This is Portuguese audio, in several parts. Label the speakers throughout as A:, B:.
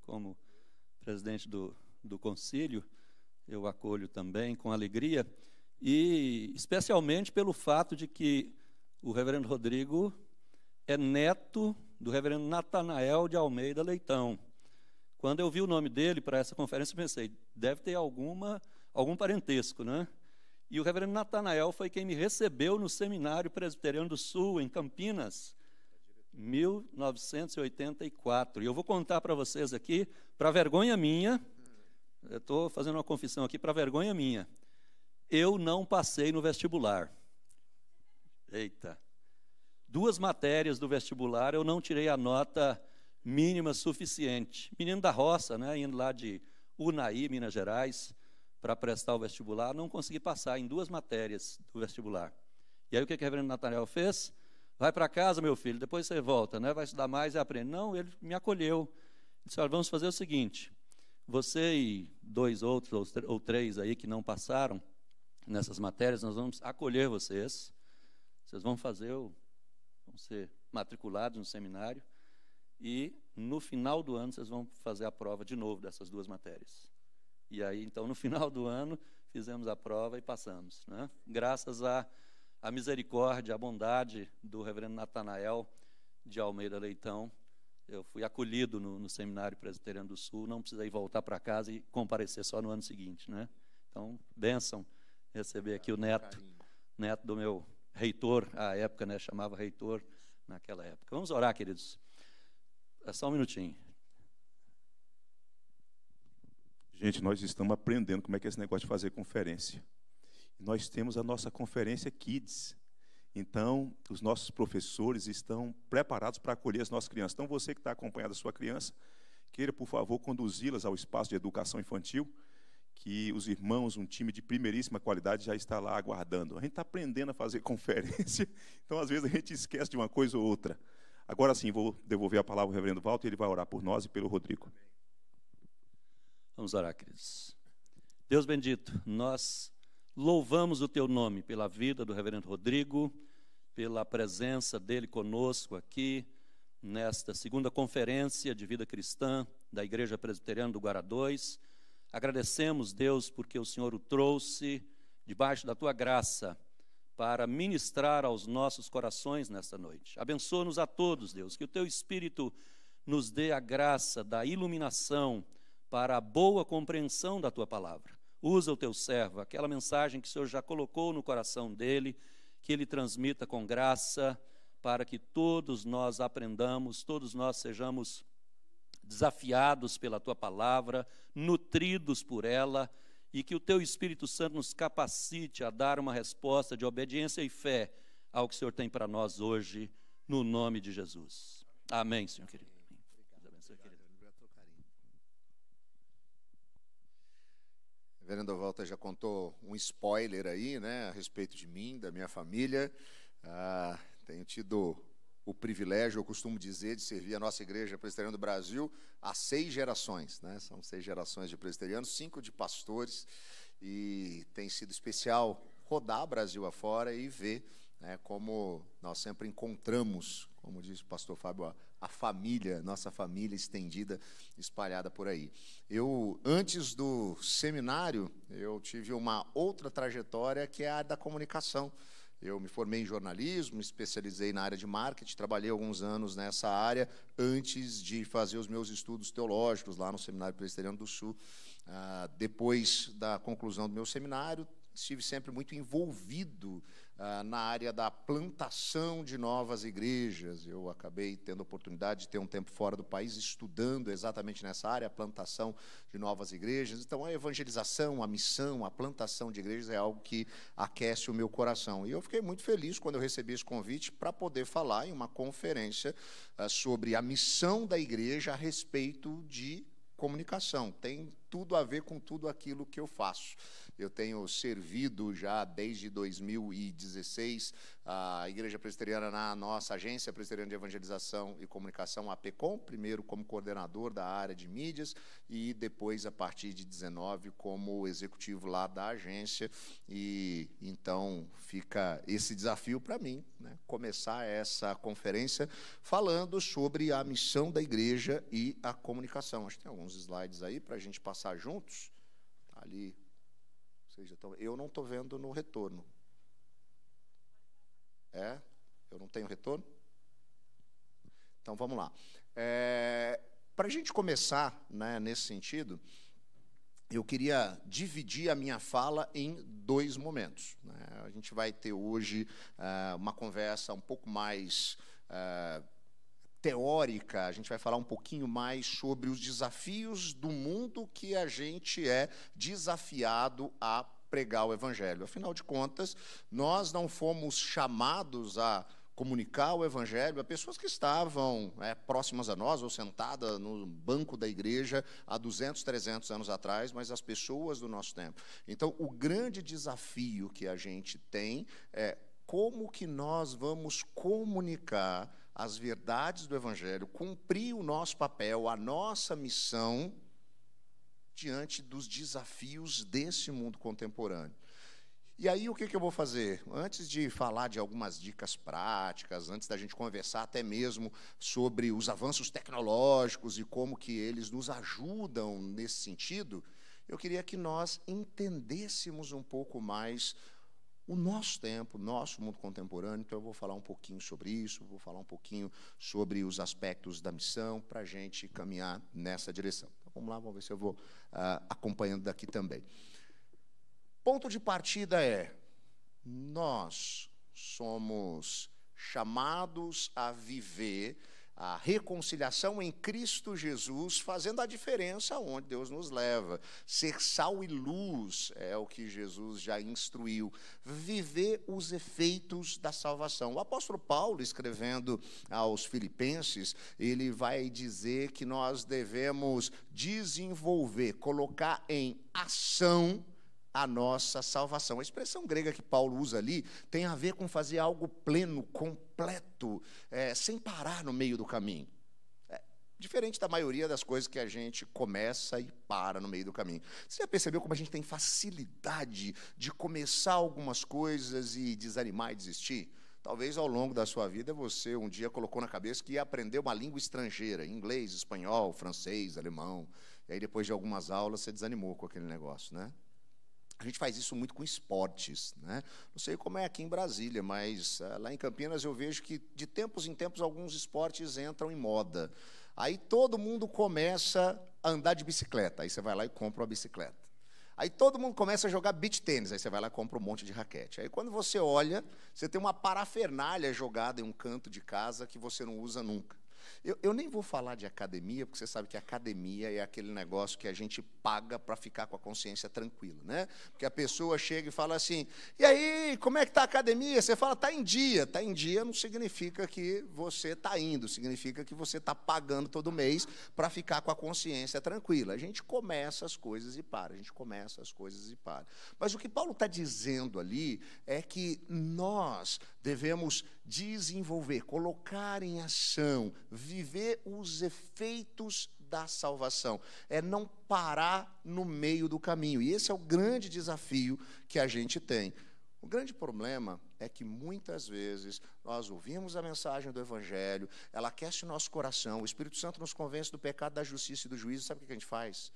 A: como presidente do concílio, eu acolho também com alegria, e especialmente pelo fato de que o reverendo Rodrigo é neto do reverendo Natanael de Almeida Leitão. Quando eu vi o nome dele para essa conferência, eu pensei, deve ter algum parentesco, né? E o reverendo Natanael foi quem me recebeu no Seminário Presbiteriano do Sul, em Campinas, 1984. E eu vou contar para vocês aqui, para vergonha minha, eu estou fazendo uma confissão aqui, para vergonha minha, eu não passei no vestibular. Eita! 2 matérias do vestibular, eu não tirei a nota mínima suficiente. Menino da roça, né, indo lá de Unai, Minas Gerais, para prestar o vestibular, não consegui passar em 2 matérias do vestibular. E aí o que o reverendo Natanael fez? Vai para casa, meu filho, depois você volta, né, vai estudar mais e aprende. Não, ele me acolheu. Disse, olha, vamos fazer o seguinte, você e 2 outros ou 3 aí que não passaram nessas matérias, nós vamos acolher vocês vão ser matriculados no seminário, e no final do ano vocês vão fazer a prova de novo dessas 2 matérias. E aí, então, no final do ano, fizemos a prova e passamos, né? Graças à misericórdia, à bondade do reverendo Natanael de Almeida Leitão, eu fui acolhido no Seminário Presbiteriano do Sul, não precisei voltar para casa e comparecer só no ano seguinte, né? Então, bênção receber aqui o neto do meu reitor, à época, né, chamava reitor naquela época. Vamos orar, queridos. É só um minutinho.
B: Gente, nós estamos aprendendo como é que é esse negócio de fazer conferência. Nós temos a nossa conferência Kids. Então, os nossos professores estão preparados para acolher as nossas crianças. Então, você que está acompanhando a sua criança, queira, por favor, conduzi-las ao espaço de educação infantil, que os irmãos, um time de primeiríssima qualidade, já está lá aguardando. A gente está aprendendo a fazer conferência, então, às vezes, a gente esquece de uma coisa ou outra. Agora sim, vou devolver a palavra ao reverendo Walter, e ele vai orar por nós e pelo Rodrigo.
A: Vamos orar, queridos. Deus bendito, nós louvamos o teu nome pela vida do reverendo Rodrigo, pela presença dele conosco aqui, nesta 2ª conferência de vida cristã da Igreja Presbiteriana do Guará 2. Agradecemos, Deus, porque o Senhor o trouxe debaixo da tua graça para ministrar aos nossos corações nesta noite. Abençoa-nos a todos, Deus, que o teu Espírito nos dê a graça da iluminação para a boa compreensão da tua palavra. Usa o teu servo, aquela mensagem que o Senhor já colocou no coração dele, que ele transmita com graça, para que todos nós aprendamos, todos nós sejamos desafiados pela tua palavra, nutridos por ela, e que o teu Espírito Santo nos capacite a dar uma resposta de obediência e fé ao que o Senhor tem para nós hoje, no nome de Jesus. Amém, Senhor querido.
C: O reverendo Walter já contou um spoiler aí, né, a respeito de mim, da minha família. Tenho tido o privilégio, eu costumo dizer, de servir a nossa Igreja Presbiteriana do Brasil há 6 gerações, né? São 6 gerações de presbiterianos, 5 de pastores, e tem sido especial rodar Brasil afora e ver, né, como nós sempre encontramos, como disse o pastor Fábio, a família, nossa família estendida, espalhada por aí. Eu, antes do seminário, eu tive uma outra trajetória, que é a área da comunicação. Eu me formei em jornalismo, me especializei na área de marketing, trabalhei alguns anos nessa área antes de fazer os meus estudos teológicos lá no Seminário Presbiteriano do Sul. Depois da conclusão do meu seminário, estive sempre muito envolvido na área da plantação de novas igrejas. Eu acabei tendo a oportunidade de ter um tempo fora do país, estudando exatamente nessa área, a plantação de novas igrejas. Então, a evangelização, a missão, a plantação de igrejas é algo que aquece o meu coração. E eu fiquei muito feliz quando eu recebi esse convite para poder falar em uma conferência sobre a missão da igreja a respeito de comunicação. Tem tudo a ver com tudo aquilo que eu faço. Eu tenho servido já desde 2016 a Igreja Presbiteriana na nossa Agência Presbiteriana de Evangelização e Comunicação, a APECOM, primeiro como coordenador da área de mídias e depois, a partir de 19, como executivo lá da agência. E então fica esse desafio para mim, né, começar essa conferência falando sobre a missão da igreja e a comunicação. Acho que tem alguns slides aí para a gente passar juntos. Ali, vocês já estão... Eu não estou vendo no retorno. Eu não tenho retorno? Então, vamos lá. Para a gente começar, né, nesse sentido, eu queria dividir a minha fala em 2 momentos, né? A gente vai ter hoje uma conversa um pouco mais teórica, a gente vai falar um pouquinho mais sobre os desafios do mundo que a gente é desafiado a pregar o Evangelho. Afinal de contas, nós não fomos chamados a comunicar o Evangelho a pessoas que estavam próximas a nós ou sentadas no banco da igreja há 200, 300 anos atrás, mas as pessoas do nosso tempo. Então, o grande desafio que a gente tem é como que nós vamos comunicar as verdades do Evangelho, cumprir o nosso papel, a nossa missão diante dos desafios desse mundo contemporâneo. E aí, o que eu vou fazer? Antes de falar de algumas dicas práticas, antes da gente conversar até mesmo sobre os avanços tecnológicos e como que eles nos ajudam nesse sentido, eu queria que nós entendêssemos um pouco mais o nosso tempo, o nosso mundo contemporâneo. Então, eu vou falar um pouquinho sobre isso, vou falar um pouquinho sobre os aspectos da missão para a gente caminhar nessa direção. Então, vamos lá, vamos ver se eu vou acompanhando daqui também. Ponto de partida é: nós somos chamados a viver a reconciliação em Cristo Jesus, fazendo a diferença onde Deus nos leva. Ser sal e luz é o que Jesus já instruiu. Viver os efeitos da salvação. O apóstolo Paulo, escrevendo aos Filipenses, ele vai dizer que nós devemos desenvolver, colocar em ação a nossa salvação. A expressão grega que Paulo usa ali tem a ver com fazer algo pleno, completo, sem parar no meio do caminho. Diferente da maioria das coisas que a gente começa e para no meio do caminho. Você já percebeu como a gente tem facilidade de começar algumas coisas e desanimar e desistir? Talvez ao longo da sua vida você um dia colocou na cabeça que ia aprender uma língua estrangeira, inglês, espanhol, francês, alemão, e aí depois de algumas aulas você desanimou com aquele negócio, né? A gente faz isso muito com esportes, né? Não sei como é aqui em Brasília, mas lá em Campinas eu vejo que, de tempos em tempos, alguns esportes entram em moda. Aí todo mundo começa a andar de bicicleta, aí você vai lá e compra uma bicicleta. Aí todo mundo começa a jogar beach tênis, aí você vai lá e compra um monte de raquete. Aí quando você olha, você tem uma parafernália jogada em um canto de casa que você não usa nunca. Eu nem vou falar de academia, porque você sabe que a academia é aquele negócio que a gente paga para ficar com a consciência tranquila, né? Porque a pessoa chega e fala assim: e aí, como é que está a academia? Você fala: está em dia. Está em dia não significa que você está indo, significa que você está pagando todo mês para ficar com a consciência tranquila. A gente começa as coisas e para, a gente começa as coisas e para. Mas o que Paulo está dizendo ali é que nós devemos desenvolver, colocar em ação, viver os efeitos da salvação. É não parar no meio do caminho. E esse é o grande desafio que a gente tem. O grande problema é que muitas vezes nós ouvimos a mensagem do Evangelho, ela aquece o nosso coração, o Espírito Santo nos convence do pecado, da justiça e do juízo. Sabe o que a gente faz?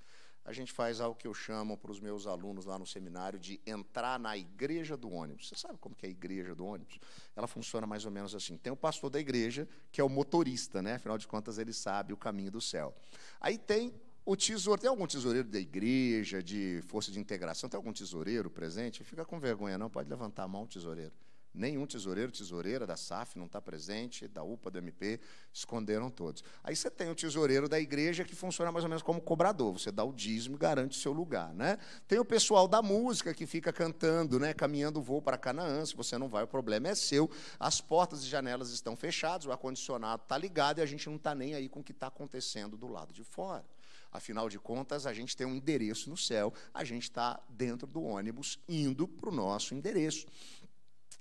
C: A gente faz algo que eu chamo para os meus alunos lá no seminário de entrar na igreja do ônibus. Você sabe como que é a igreja do ônibus? Ela funciona mais ou menos assim. Tem o pastor da igreja, que é o motorista, né? Afinal de contas, ele sabe o caminho do céu. Aí tem o tesoureiro. Tem algum tesoureiro da igreja, de força de integração? Tem algum tesoureiro presente? Fica com vergonha, não. Pode levantar a mão, tesoureiro. Nenhum tesoureiro, tesoureira da SAF não está presente, da UPA, do MP, esconderam todos. Aí você tem o tesoureiro da igreja, que funciona mais ou menos como cobrador, você dá o dízimo e garante o seu lugar, né? Tem o pessoal da música, que fica cantando, né, caminhando o voo para Canaã, se você não vai, o problema é seu, as portas e janelas estão fechadas, o ar-condicionado está ligado, e a gente não está nem aí com o que está acontecendo do lado de fora. Afinal de contas, a gente tem um endereço no céu, a gente está dentro do ônibus, indo para o nosso endereço.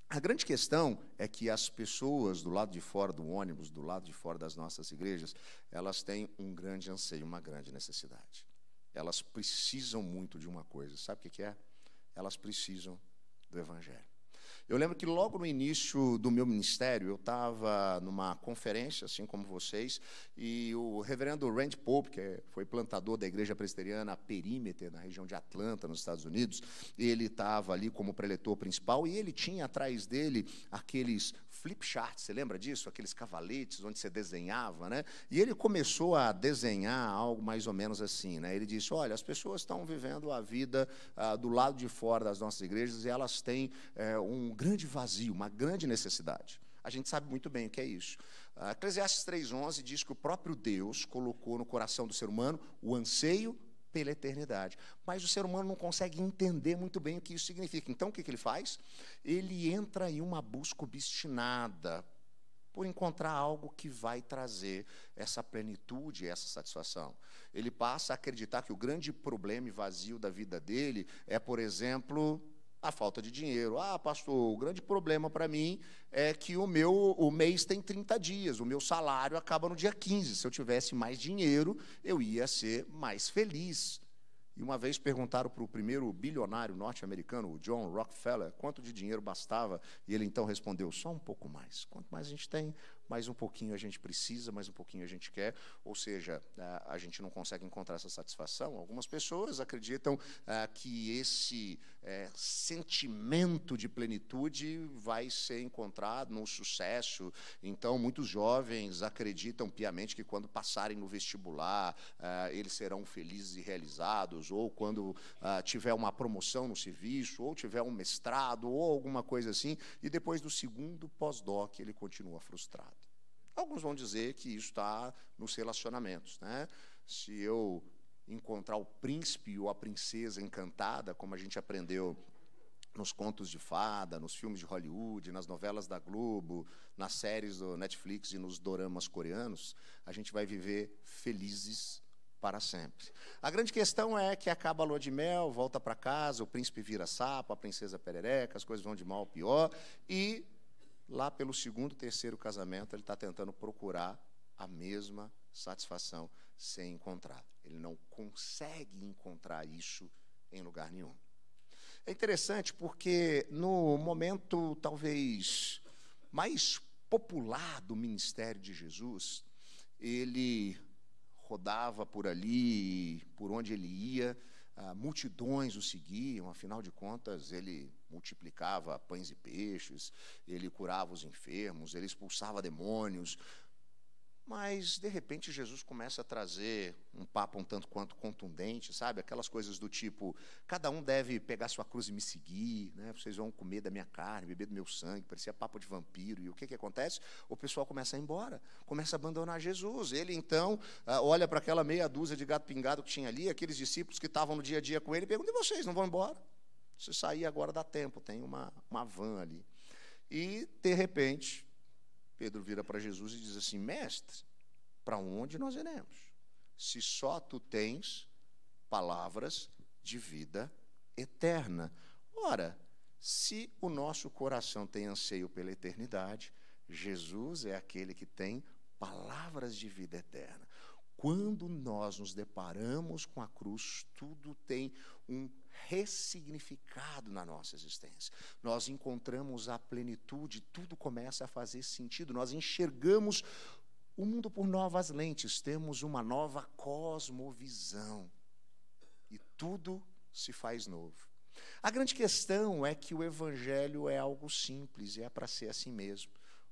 C: A grande questão é que as pessoas do lado de fora do ônibus, do lado de fora das nossas igrejas, elas têm um grande anseio, uma grande necessidade. Elas precisam muito de uma coisa. Sabe o que é? Elas precisam do Evangelho. Eu lembro que logo no início do meu ministério, eu estava numa conferência, assim como vocês, e o reverendo Randy Pope, que foi plantador da igreja presbiteriana Perímeter, na região de Atlanta, nos Estados Unidos, ele estava ali como preletor principal, e ele tinha atrás dele aqueles flip charts, você lembra disso? Aqueles cavaletes onde você desenhava, né? E ele começou a desenhar algo mais ou menos assim, né? Ele disse, olha, as pessoas estão vivendo a vida do lado de fora das nossas igrejas, e elas têm um grande vazio, uma grande necessidade. A gente sabe muito bem o que é isso. Eclesiastes 3:11 diz que o próprio Deus colocou no coração do ser humano o anseio pela eternidade. Mas o ser humano não consegue entender muito bem o que isso significa. Então, o que ele faz? Ele entra em uma busca obstinada por encontrar algo que vai trazer essa plenitude, essa satisfação. Ele passa a acreditar que o grande problema e vazio da vida dele é, por exemplo, a falta de dinheiro. Ah, pastor, o grande problema para mim é que o mês tem 30 dias, o meu salário acaba no dia 15. Se eu tivesse mais dinheiro, eu ia ser mais feliz. E uma vez perguntaram para o primeiro bilionário norte-americano, o John Rockefeller, quanto de dinheiro bastava, e ele então respondeu, só um pouco mais. Quanto mais a gente tem, mais um pouquinho a gente precisa, mais um pouquinho a gente quer, ou seja, a gente não consegue encontrar essa satisfação. Algumas pessoas acreditam que esse sentimento de plenitude vai ser encontrado no sucesso. Então, muitos jovens acreditam piamente que quando passarem no vestibular, eles serão felizes e realizados, ou quando tiver uma promoção no serviço, ou tiver um mestrado, ou alguma coisa assim, e depois do segundo pós-doc ele continua frustrado. Alguns vão dizer que isso está nos relacionamentos, né? Se eu encontrar o príncipe ou a princesa encantada, como a gente aprendeu nos contos de fada, nos filmes de Hollywood, nas novelas da Globo, nas séries do Netflix e nos doramas coreanos, a gente vai viver felizes para sempre. A grande questão é que acaba a lua de mel, volta para casa, o príncipe vira sapo, a princesa perereca, as coisas vão de mal ao pior, e lá pelo segundo, terceiro casamento, ele está tentando procurar a mesma satisfação sem encontrar. Ele não consegue encontrar isso em lugar nenhum. É interessante porque no momento talvez mais popular do ministério de Jesus, ele rodava por ali, por onde ele ia, multidões o seguiam, afinal de contas, ele multiplicava pães e peixes, ele curava os enfermos, ele expulsava demônios. Mas, de repente, Jesus começa a trazer um papo um tanto quanto contundente, sabe? Aquelas coisas do tipo, cada um deve pegar sua cruz e me seguir, né? Vocês vão comer da minha carne, beber do meu sangue, parecia papo de vampiro. E o que acontece? O pessoal começa a ir embora, começa a abandonar Jesus. Ele, então, olha para aquela meia dúzia de gato pingado que tinha ali, aqueles discípulos que estavam no dia a dia com ele, e pergunta, e vocês, não vão embora? Se sair agora dá tempo, tem uma van ali. E, de repente, Pedro vira para Jesus e diz assim, mestre, para onde nós iremos? Se só tu tens palavras de vida eterna. Ora, se o nosso coração tem anseio pela eternidade, Jesus é aquele que tem palavras de vida eterna. Quando nós nos deparamos com a cruz, tudo tem um ressignificado na nossa existência. Nós encontramos a plenitude, tudo começa a fazer sentido. Nós enxergamos o mundo por novas lentes, temos uma nova cosmovisão. E tudo se faz novo. A grande questão é que o Evangelho é algo simples, e é para ser assim mesmo.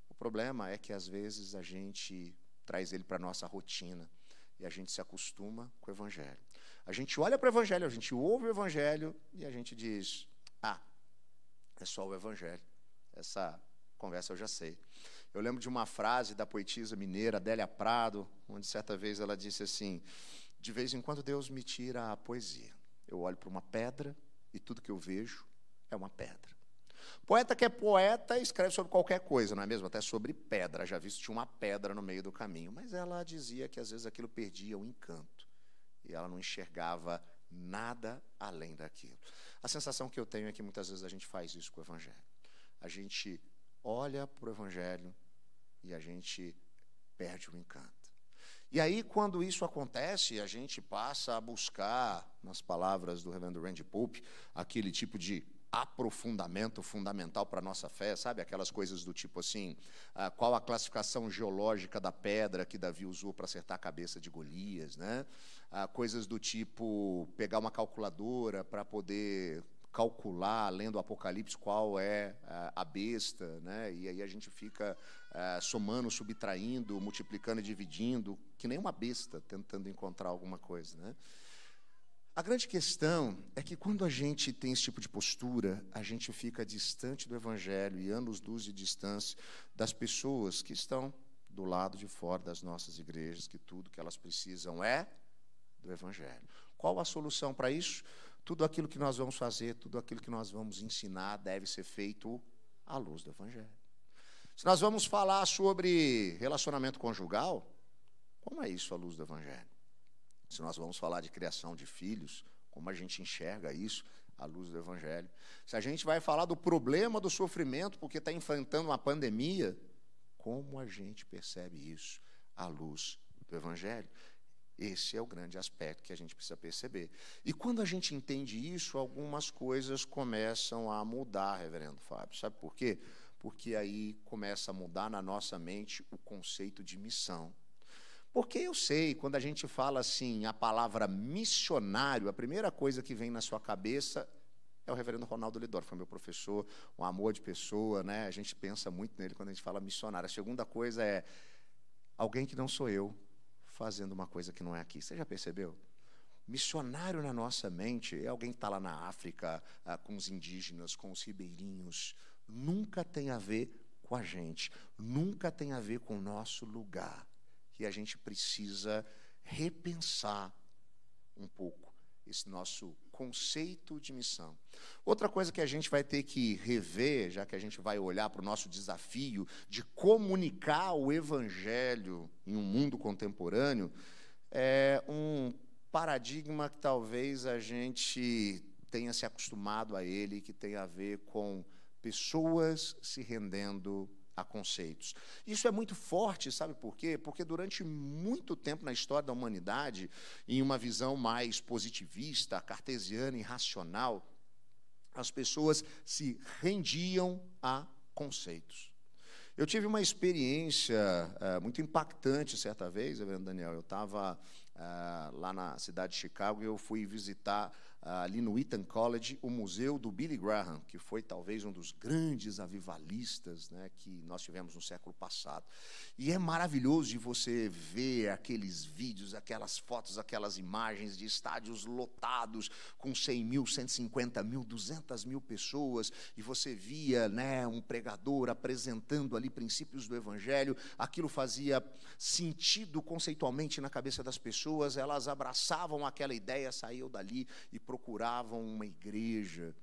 C: O problema é que, às vezes, a gente traz ele para a nossa rotina, e a gente se acostuma com o Evangelho. A gente olha para o Evangelho, a gente ouve o Evangelho, e a gente diz, é só o Evangelho. essa conversa eu já sei. Eu lembro de uma frase da poetisa mineira Adélia Prado, onde certa vez ela disse assim: de vez em quando Deus me tira a poesia. Eu olho para uma pedra e tudo que eu vejo é uma pedra. Poeta que é poeta escreve sobre qualquer coisa, não é mesmo? Até sobre pedra. Já vi que tinha uma pedra no meio do caminho. Mas ela dizia que, às vezes, aquilo perdia o encanto. E ela não enxergava nada além daquilo. A sensação que eu tenho é que, muitas vezes, a gente faz isso com o Evangelho. A gente olha para o Evangelho e a gente perde o encanto. E aí, quando isso acontece, a gente passa a buscar, nas palavras do reverendo Randy Pope, aquele tipo de aprofundamento fundamental para a nossa fé, sabe? Aquelas coisas do tipo assim, qual a classificação geológica da pedra que Davi usou para acertar a cabeça de Golias, né? Coisas do tipo, pegar uma calculadora para poder calcular, lendo o Apocalipse, qual é a besta, né? E aí a gente fica somando, subtraindo, multiplicando e dividindo, que nem uma besta, tentando encontrar alguma coisa, né? A grande questão é que, quando a gente tem esse tipo de postura, a gente fica distante do Evangelho e anos-luz de distância das pessoas que estão do lado de fora das nossas igrejas, que tudo que elas precisam é do Evangelho. Qual a solução para isso? Tudo aquilo que nós vamos fazer, tudo aquilo que nós vamos ensinar deve ser feito à luz do Evangelho. Se nós vamos falar sobre relacionamento conjugal, como é isso à luz do Evangelho? Se nós vamos falar de criação de filhos, como a gente enxerga isso à luz do Evangelho? Se a gente vai falar do problema do sofrimento porque está enfrentando uma pandemia, como a gente percebe isso à luz do Evangelho? Esse é o grande aspecto que a gente precisa perceber. E quando a gente entende isso, algumas coisas começam a mudar, reverendo Fábio. Sabe por quê? Porque aí começa a mudar na nossa mente o conceito de missão. Porque eu sei, quando a gente fala assim, a palavra missionário, a primeira coisa que vem na sua cabeça é o reverendo Ronaldo Lidor, foi meu professor, um amor de pessoa, né? A gente pensa muito nele quando a gente fala missionário. A segunda coisa é alguém que não sou eu, fazendo uma coisa que não é aqui. Você já percebeu? Missionário na nossa mente é alguém que está lá na África, com os indígenas, com os ribeirinhos. Nunca tem a ver com a gente, nunca tem a ver com o nosso lugar. E a gente precisa repensar um pouco esse nosso conceito de missão. Outra coisa que a gente vai ter que rever, já que a gente vai olhar para o nosso desafio de comunicar o Evangelho em um mundo contemporâneo, é um paradigma que talvez a gente tenha se acostumado a ele, que tem a ver com pessoas se rendendo a conceitos. Isso é muito forte, sabe por quê? Porque durante muito tempo na história da humanidade, em uma visão mais positivista, cartesiana e racional, as pessoas se rendiam a conceitos. Eu tive uma experiência muito impactante certa vez, reverendo Daniel. Eu estava lá na cidade de Chicago e eu fui visitar ali no Eton College o museu do Billy Graham, que foi talvez um dos grandes avivalistas, né, que nós tivemos no século passado. E é maravilhoso de você ver aqueles vídeos, aquelas fotos, aquelas imagens de estádios lotados com 100 mil, 150 mil, 200 mil pessoas, e você via, né, um pregador apresentando ali princípios do Evangelho. Aquilo fazia sentido conceitualmente na cabeça das pessoas, elas abraçavam aquela ideia, saíam dali e procuravam uma igreja.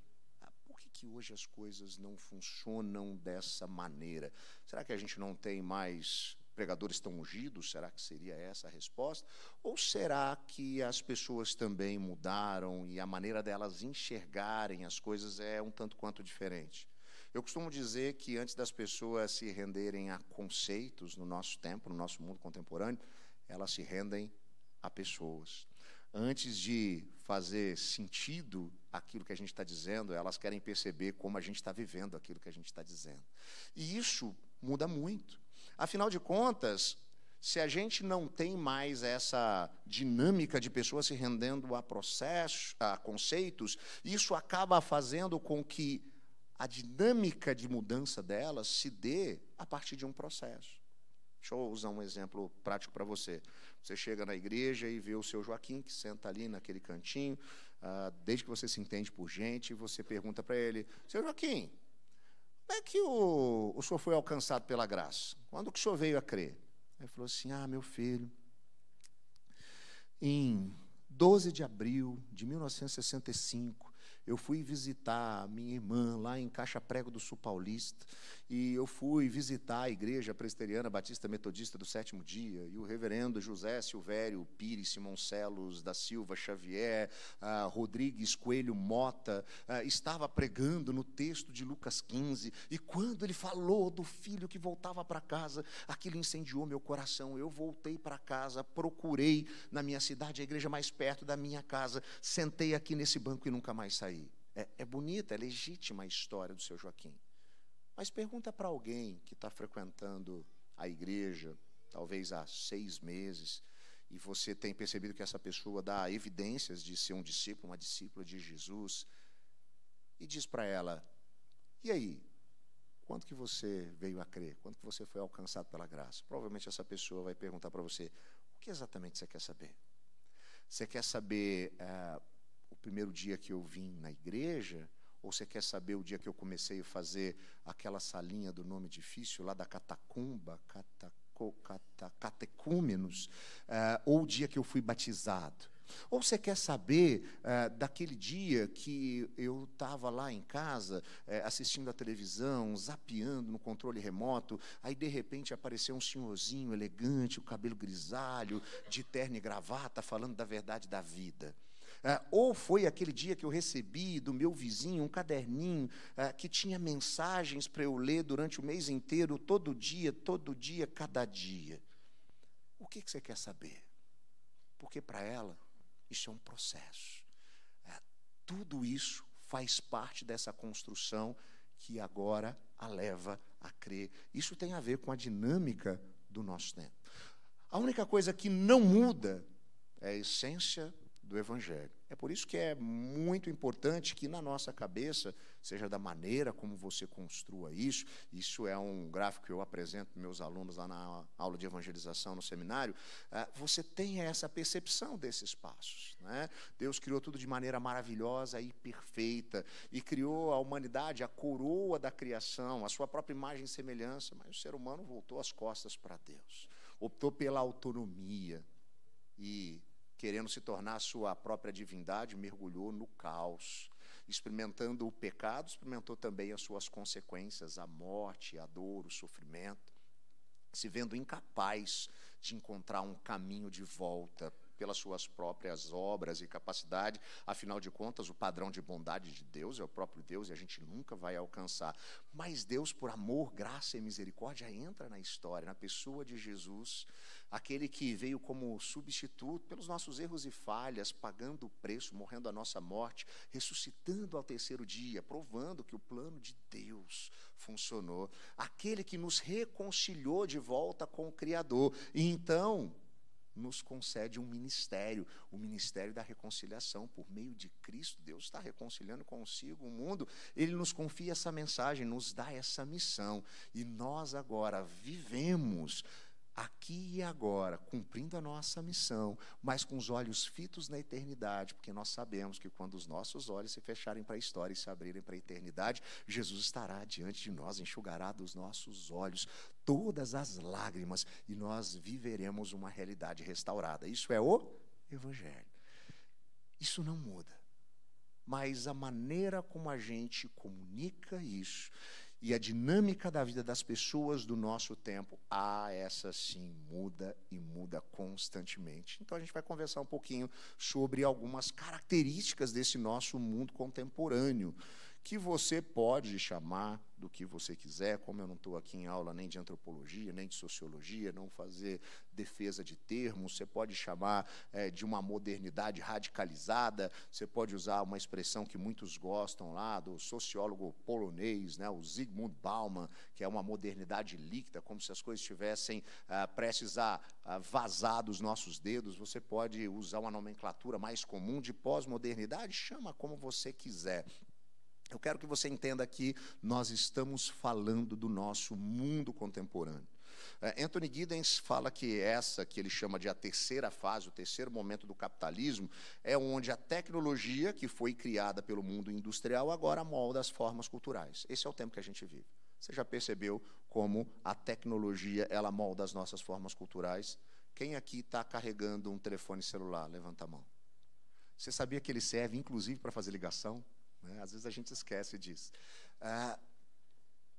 C: Por que hoje as coisas não funcionam dessa maneira? Será que a gente não tem mais pregadores tão ungidos? Será que seria essa a resposta? Ou será que as pessoas também mudaram e a maneira delas enxergarem as coisas é um tanto quanto diferente? Eu costumo dizer que antes das pessoas se renderem a conceitos no nosso tempo, no nosso mundo contemporâneo, elas se rendem a pessoas. Antes de fazer sentido aquilo que a gente está dizendo, elas querem perceber como a gente está vivendo aquilo que a gente está dizendo. E isso muda muito. Afinal de contas, se a gente não tem mais essa dinâmica de pessoas se rendendo a processos, a conceitos, isso acaba fazendo com que a dinâmica de mudança delas se dê a partir de um processo. Deixa eu usar um exemplo prático para você. Você chega na igreja e vê o seu Joaquim, que senta ali naquele cantinho, desde que você se entende por gente, você pergunta para ele: seu Joaquim, como é que o senhor foi alcançado pela graça? Quando que o senhor veio a crer? Ele falou assim, meu filho, em 12 de abril de 1965, eu fui visitar a minha irmã lá em Caixa Prego do Sul Paulista, e eu fui visitar a Igreja Presbiteriana Batista Metodista do Sétimo Dia, e o reverendo José Silvério Pires Simoncelos da Silva Xavier, Rodrigues Coelho Mota, estava pregando no texto de Lucas 15, e quando ele falou do filho que voltava para casa, aquilo incendiou meu coração. Eu voltei para casa, procurei na minha cidade a igreja mais perto da minha casa, sentei aqui nesse banco e nunca mais saí. É bonita, é legítima a história do seu Joaquim. Mas pergunta para alguém que está frequentando a igreja, talvez há 6 meses, e você tem percebido que essa pessoa dá evidências de ser um discípulo, uma discípula de Jesus, e diz para ela, e aí, quando que você veio a crer? Quando que você foi alcançado pela graça? Provavelmente essa pessoa vai perguntar para você, o que exatamente você quer saber? Você quer saber o primeiro dia que eu vim na igreja? Ou você quer saber o dia que eu comecei a fazer aquela salinha do nome difícil, lá da catacumba, catecúmenos, ou o dia que eu fui batizado? Ou você quer saber daquele dia que eu estava lá em casa, assistindo a televisão, zapeando no controle remoto, aí de repente apareceu um senhorzinho elegante, o cabelo grisalho, de terno e gravata, falando da verdade da vida? Ou foi aquele dia que eu recebi do meu vizinho um caderninho que tinha mensagens para eu ler durante o mês inteiro, todo dia, cada dia. O que você quer saber? Porque para ela, isso é um processo. Tudo isso faz parte dessa construção que agora a leva a crer. Isso tem a ver com a dinâmica do nosso tempo. A única coisa que não muda é a essência do Evangelho. É por isso que é muito importante que na nossa cabeça, seja da maneira como você construa isso, isso é um gráfico que eu apresento para meus alunos lá na aula de evangelização no seminário, você tenha essa percepção desses passos, né? Deus criou tudo de maneira maravilhosa e perfeita, e criou a humanidade, a coroa da criação, a sua própria imagem e semelhança, mas o ser humano voltou as costas para Deus, optou pela autonomia e, querendo se tornar a sua própria divindade, mergulhou no caos. Experimentando o pecado, experimentou também as suas consequências, a morte, a dor, o sofrimento, se vendo incapaz de encontrar um caminho de volta pelas suas próprias obras e capacidade. Afinal de contas, o padrão de bondade de Deus é o próprio Deus e a gente nunca vai alcançar. Mas Deus, por amor, graça e misericórdia, entra na história, na pessoa de Jesus, aquele que veio como substituto pelos nossos erros e falhas, pagando o preço, morrendo a nossa morte, ressuscitando ao terceiro dia, provando que o plano de Deus funcionou. Aquele que nos reconciliou de volta com o Criador. E então nos concede um ministério, o ministério da reconciliação. Por meio de Cristo, Deus está reconciliando consigo o mundo. Ele nos confia essa mensagem, nos dá essa missão. E nós agora vivemos aqui e agora, cumprindo a nossa missão, mas com os olhos fitos na eternidade, porque nós sabemos que quando os nossos olhos se fecharem para a história e se abrirem para a eternidade, Jesus estará diante de nós, enxugará dos nossos olhos todas as lágrimas e nós viveremos uma realidade restaurada. Isso é o Evangelho. Isso não muda, mas a maneira como a gente comunica isso e a dinâmica da vida das pessoas do nosso tempo, essa sim muda e muda constantemente. Então a gente vai conversar um pouquinho sobre algumas características desse nosso mundo contemporâneo, que você pode chamar do que você quiser, como eu não estou aqui em aula nem de antropologia, nem de sociologia, não fazer defesa de termos, você pode chamar de uma modernidade radicalizada, você pode usar uma expressão que muitos gostam lá, do sociólogo polonês, né, o Zygmunt Bauman, que é uma modernidade líquida, como se as coisas estivessem prestes a vazar dos nossos dedos. Você pode usar uma nomenclatura mais comum de pós-modernidade, chama como você quiser. Eu quero que você entenda que nós estamos falando do nosso mundo contemporâneo. Anthony Giddens fala que essa, que ele chama de a terceira fase, o terceiro momento do capitalismo, é onde a tecnologia que foi criada pelo mundo industrial agora molda as formas culturais. Esse é o tempo que a gente vive. Você já percebeu como a tecnologia ela molda as nossas formas culturais? Quem aqui está carregando um telefone celular? Levanta a mão. Você sabia que ele serve, inclusive, para fazer ligação? Às vezes a gente esquece disso.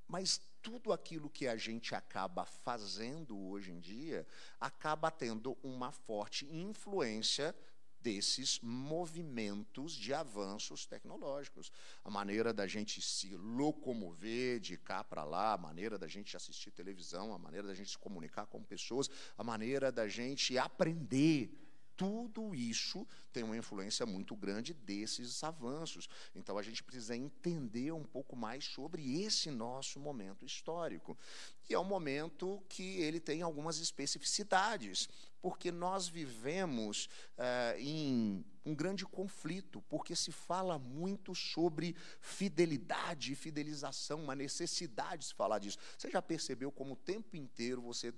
C: Mas tudo aquilo que a gente acaba fazendo hoje em dia acaba tendo uma forte influência desses movimentos de avanços tecnológicos. A maneira da gente se locomover de cá para lá, a maneira da gente assistir televisão, a maneira da gente se comunicar com pessoas, a maneira da gente aprender. Tudo isso tem uma influência muito grande desses avanços. Então, a gente precisa entender um pouco mais sobre esse nosso momento histórico. E é um momento que ele tem algumas especificidades, porque nós vivemos em um grande conflito, porque se fala muito sobre fidelidade e fidelização, uma necessidade de se falar disso. Você já percebeu como o tempo inteiro você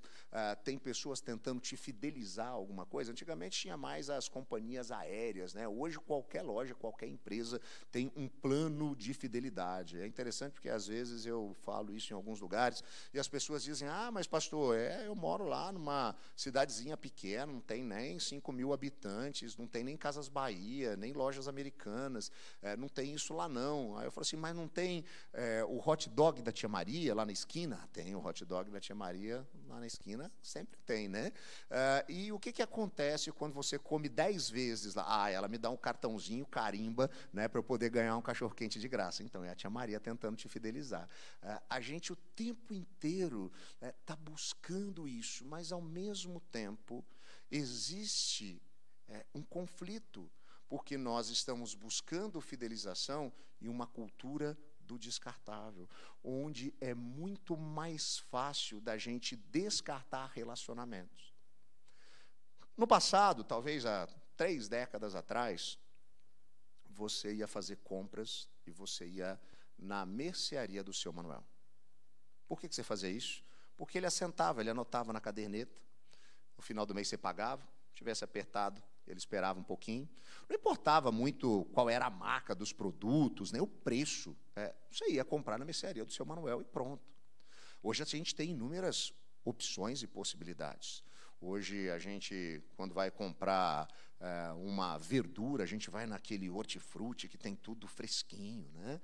C: tem pessoas tentando te fidelizar a alguma coisa? Antigamente tinha mais as companhias aéreas, né? Hoje qualquer loja, qualquer empresa tem um plano de fidelidade. É interessante porque às vezes eu falo isso em alguns lugares e as pessoas dizem, mas pastor, eu moro lá numa cidadezinha pequena, não tem nem 5.000 habitantes, não tem nem Casas Bahia, nem lojas americanas, não tem isso lá não. Aí eu falo assim, mas não tem o hot dog da Tia Maria lá na esquina? Tem o hot dog da Tia Maria lá na esquina, sempre tem, né? E o que acontece quando você come 10 vezes lá? Ela me dá um cartãozinho carimba, né, para eu poder ganhar um cachorro-quente de graça. Então, é a Tia Maria tentando te fidelizar. A gente o tempo inteiro está buscando isso, mas, ao mesmo tempo, existe um conflito, porque nós estamos buscando fidelização em uma cultura do descartável, onde é muito mais fácil da gente descartar relacionamentos. No passado, talvez há 3 décadas atrás, você ia fazer compras e você ia na mercearia do seu Manuel. Por que você fazia isso? Porque ele assentava, ele anotava na caderneta, no final do mês você pagava, tivesse apertado, ele esperava um pouquinho. Não importava muito qual era a marca dos produtos, nem o preço. Você ia comprar na mercearia do seu Manuel e pronto. Hoje a gente tem inúmeras opções e possibilidades. Hoje a gente, quando vai comprar uma verdura, a gente vai naquele hortifruti que tem tudo fresquinho, né?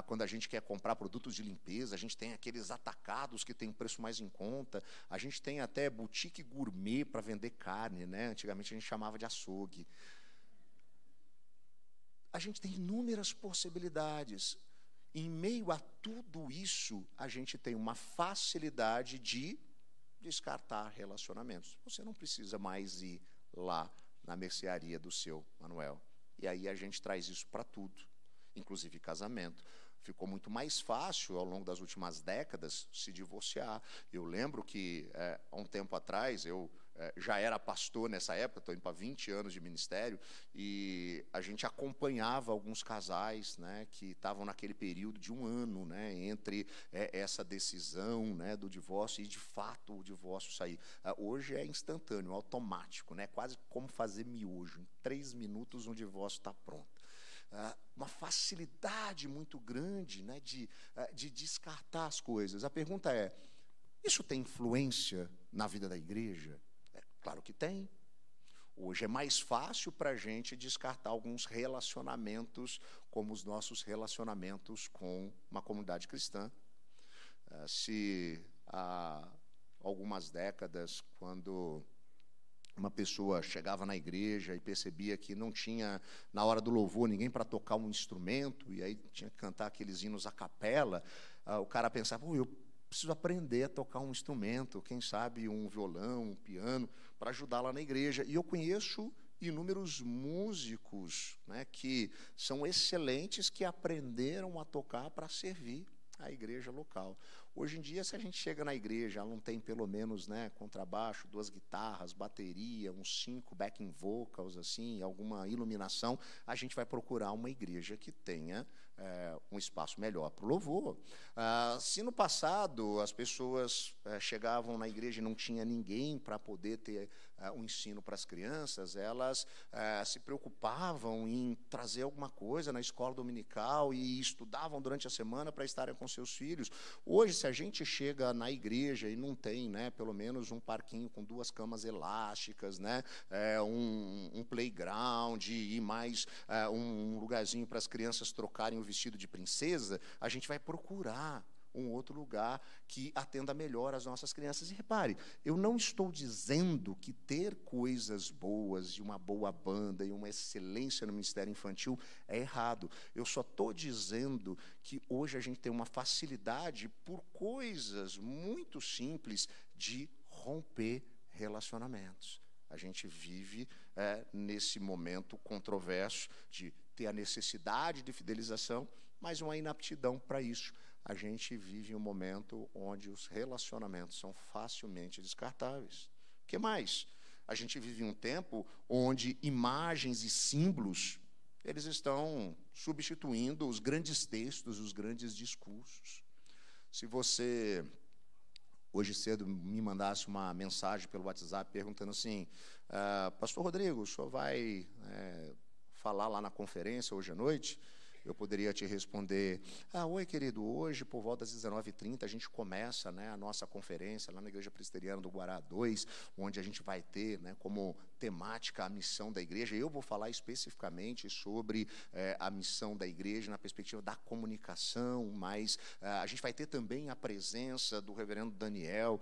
C: Quando a gente quer comprar produtos de limpeza, a gente tem aqueles atacados que tem um preço mais em conta. A gente tem até boutique gourmet para vender carne, né? Antigamente a gente chamava de açougue. A gente tem inúmeras possibilidades. Em meio a tudo isso, a gente tem uma facilidade de descartar relacionamentos. Você não precisa mais ir lá na mercearia do seu Manuel. E aí a gente traz isso para tudo, inclusive casamento. Ficou muito mais fácil, ao longo das últimas décadas, se divorciar. Eu lembro que, há um tempo atrás, eu já era pastor nessa época, estou indo para 20 anos de ministério, e a gente acompanhava alguns casais, né, que estavam naquele período de 1 ano, né, entre essa decisão, né, do divórcio e, de fato, o divórcio sair. Hoje é instantâneo, automático, né, quase como fazer miojo. Em 3 minutos, um divórcio está pronto. Uma facilidade muito grande, né, de descartar as coisas. A pergunta é, isso tem influência na vida da igreja? Claro que tem. Hoje é mais fácil para a gente descartar alguns relacionamentos, como os nossos relacionamentos com uma comunidade cristã. Se há algumas décadas, quando uma pessoa chegava na igreja e percebia que não tinha, na hora do louvor, ninguém para tocar um instrumento, e aí tinha que cantar aqueles hinos a capela, o cara pensava, eu preciso aprender a tocar um instrumento, quem sabe um violão, um piano, para ajudar lá na igreja. E eu conheço inúmeros músicos, né, que são excelentes, que aprenderam a tocar para servir a igreja local. Hoje em dia, se a gente chega na igreja, ela não tem pelo menos, né, contrabaixo, 2 guitarras, bateria, uns 5 backing vocals, assim, alguma iluminação, a gente vai procurar uma igreja que tenha um espaço melhor para o louvor. Se no passado as pessoas chegavam na igreja e não tinha ninguém para poder ter um ensino para as crianças, elas se preocupavam em trazer alguma coisa na escola dominical e estudavam durante a semana para estarem com seus filhos. Hoje, se a gente chega na igreja e não tem, né, pelo menos um parquinho com 2 camas elásticas, né, um playground e mais um lugarzinho para as crianças trocarem o vestido de princesa, a gente vai procurar um outro lugar que atenda melhor as nossas crianças. E repare, eu não estou dizendo que ter coisas boas, e uma boa banda, e uma excelência no ministério infantil é errado. Eu só estou dizendo que hoje a gente tem uma facilidade por coisas muito simples de romper relacionamentos. A gente vive nesse momento controverso de ter a necessidade de fidelização, mas uma inaptidão para isso. A gente vive um momento onde os relacionamentos são facilmente descartáveis. O que mais? A gente vive um tempo onde imagens e símbolos, eles estão substituindo os grandes textos, os grandes discursos. Se você, hoje cedo, me mandasse uma mensagem pelo WhatsApp perguntando assim, Pastor Rodrigo, o senhor vai falar lá na conferência hoje à noite? Eu poderia te responder, oi, querido, hoje, por volta das 19h30, a gente começa, né, a nossa conferência lá na Igreja Presbiteriana do Guará 2, onde a gente vai ter, né, como temática a missão da igreja. Eu vou falar especificamente sobre a missão da igreja na perspectiva da comunicação, mas a gente vai ter também a presença do reverendo Daniel,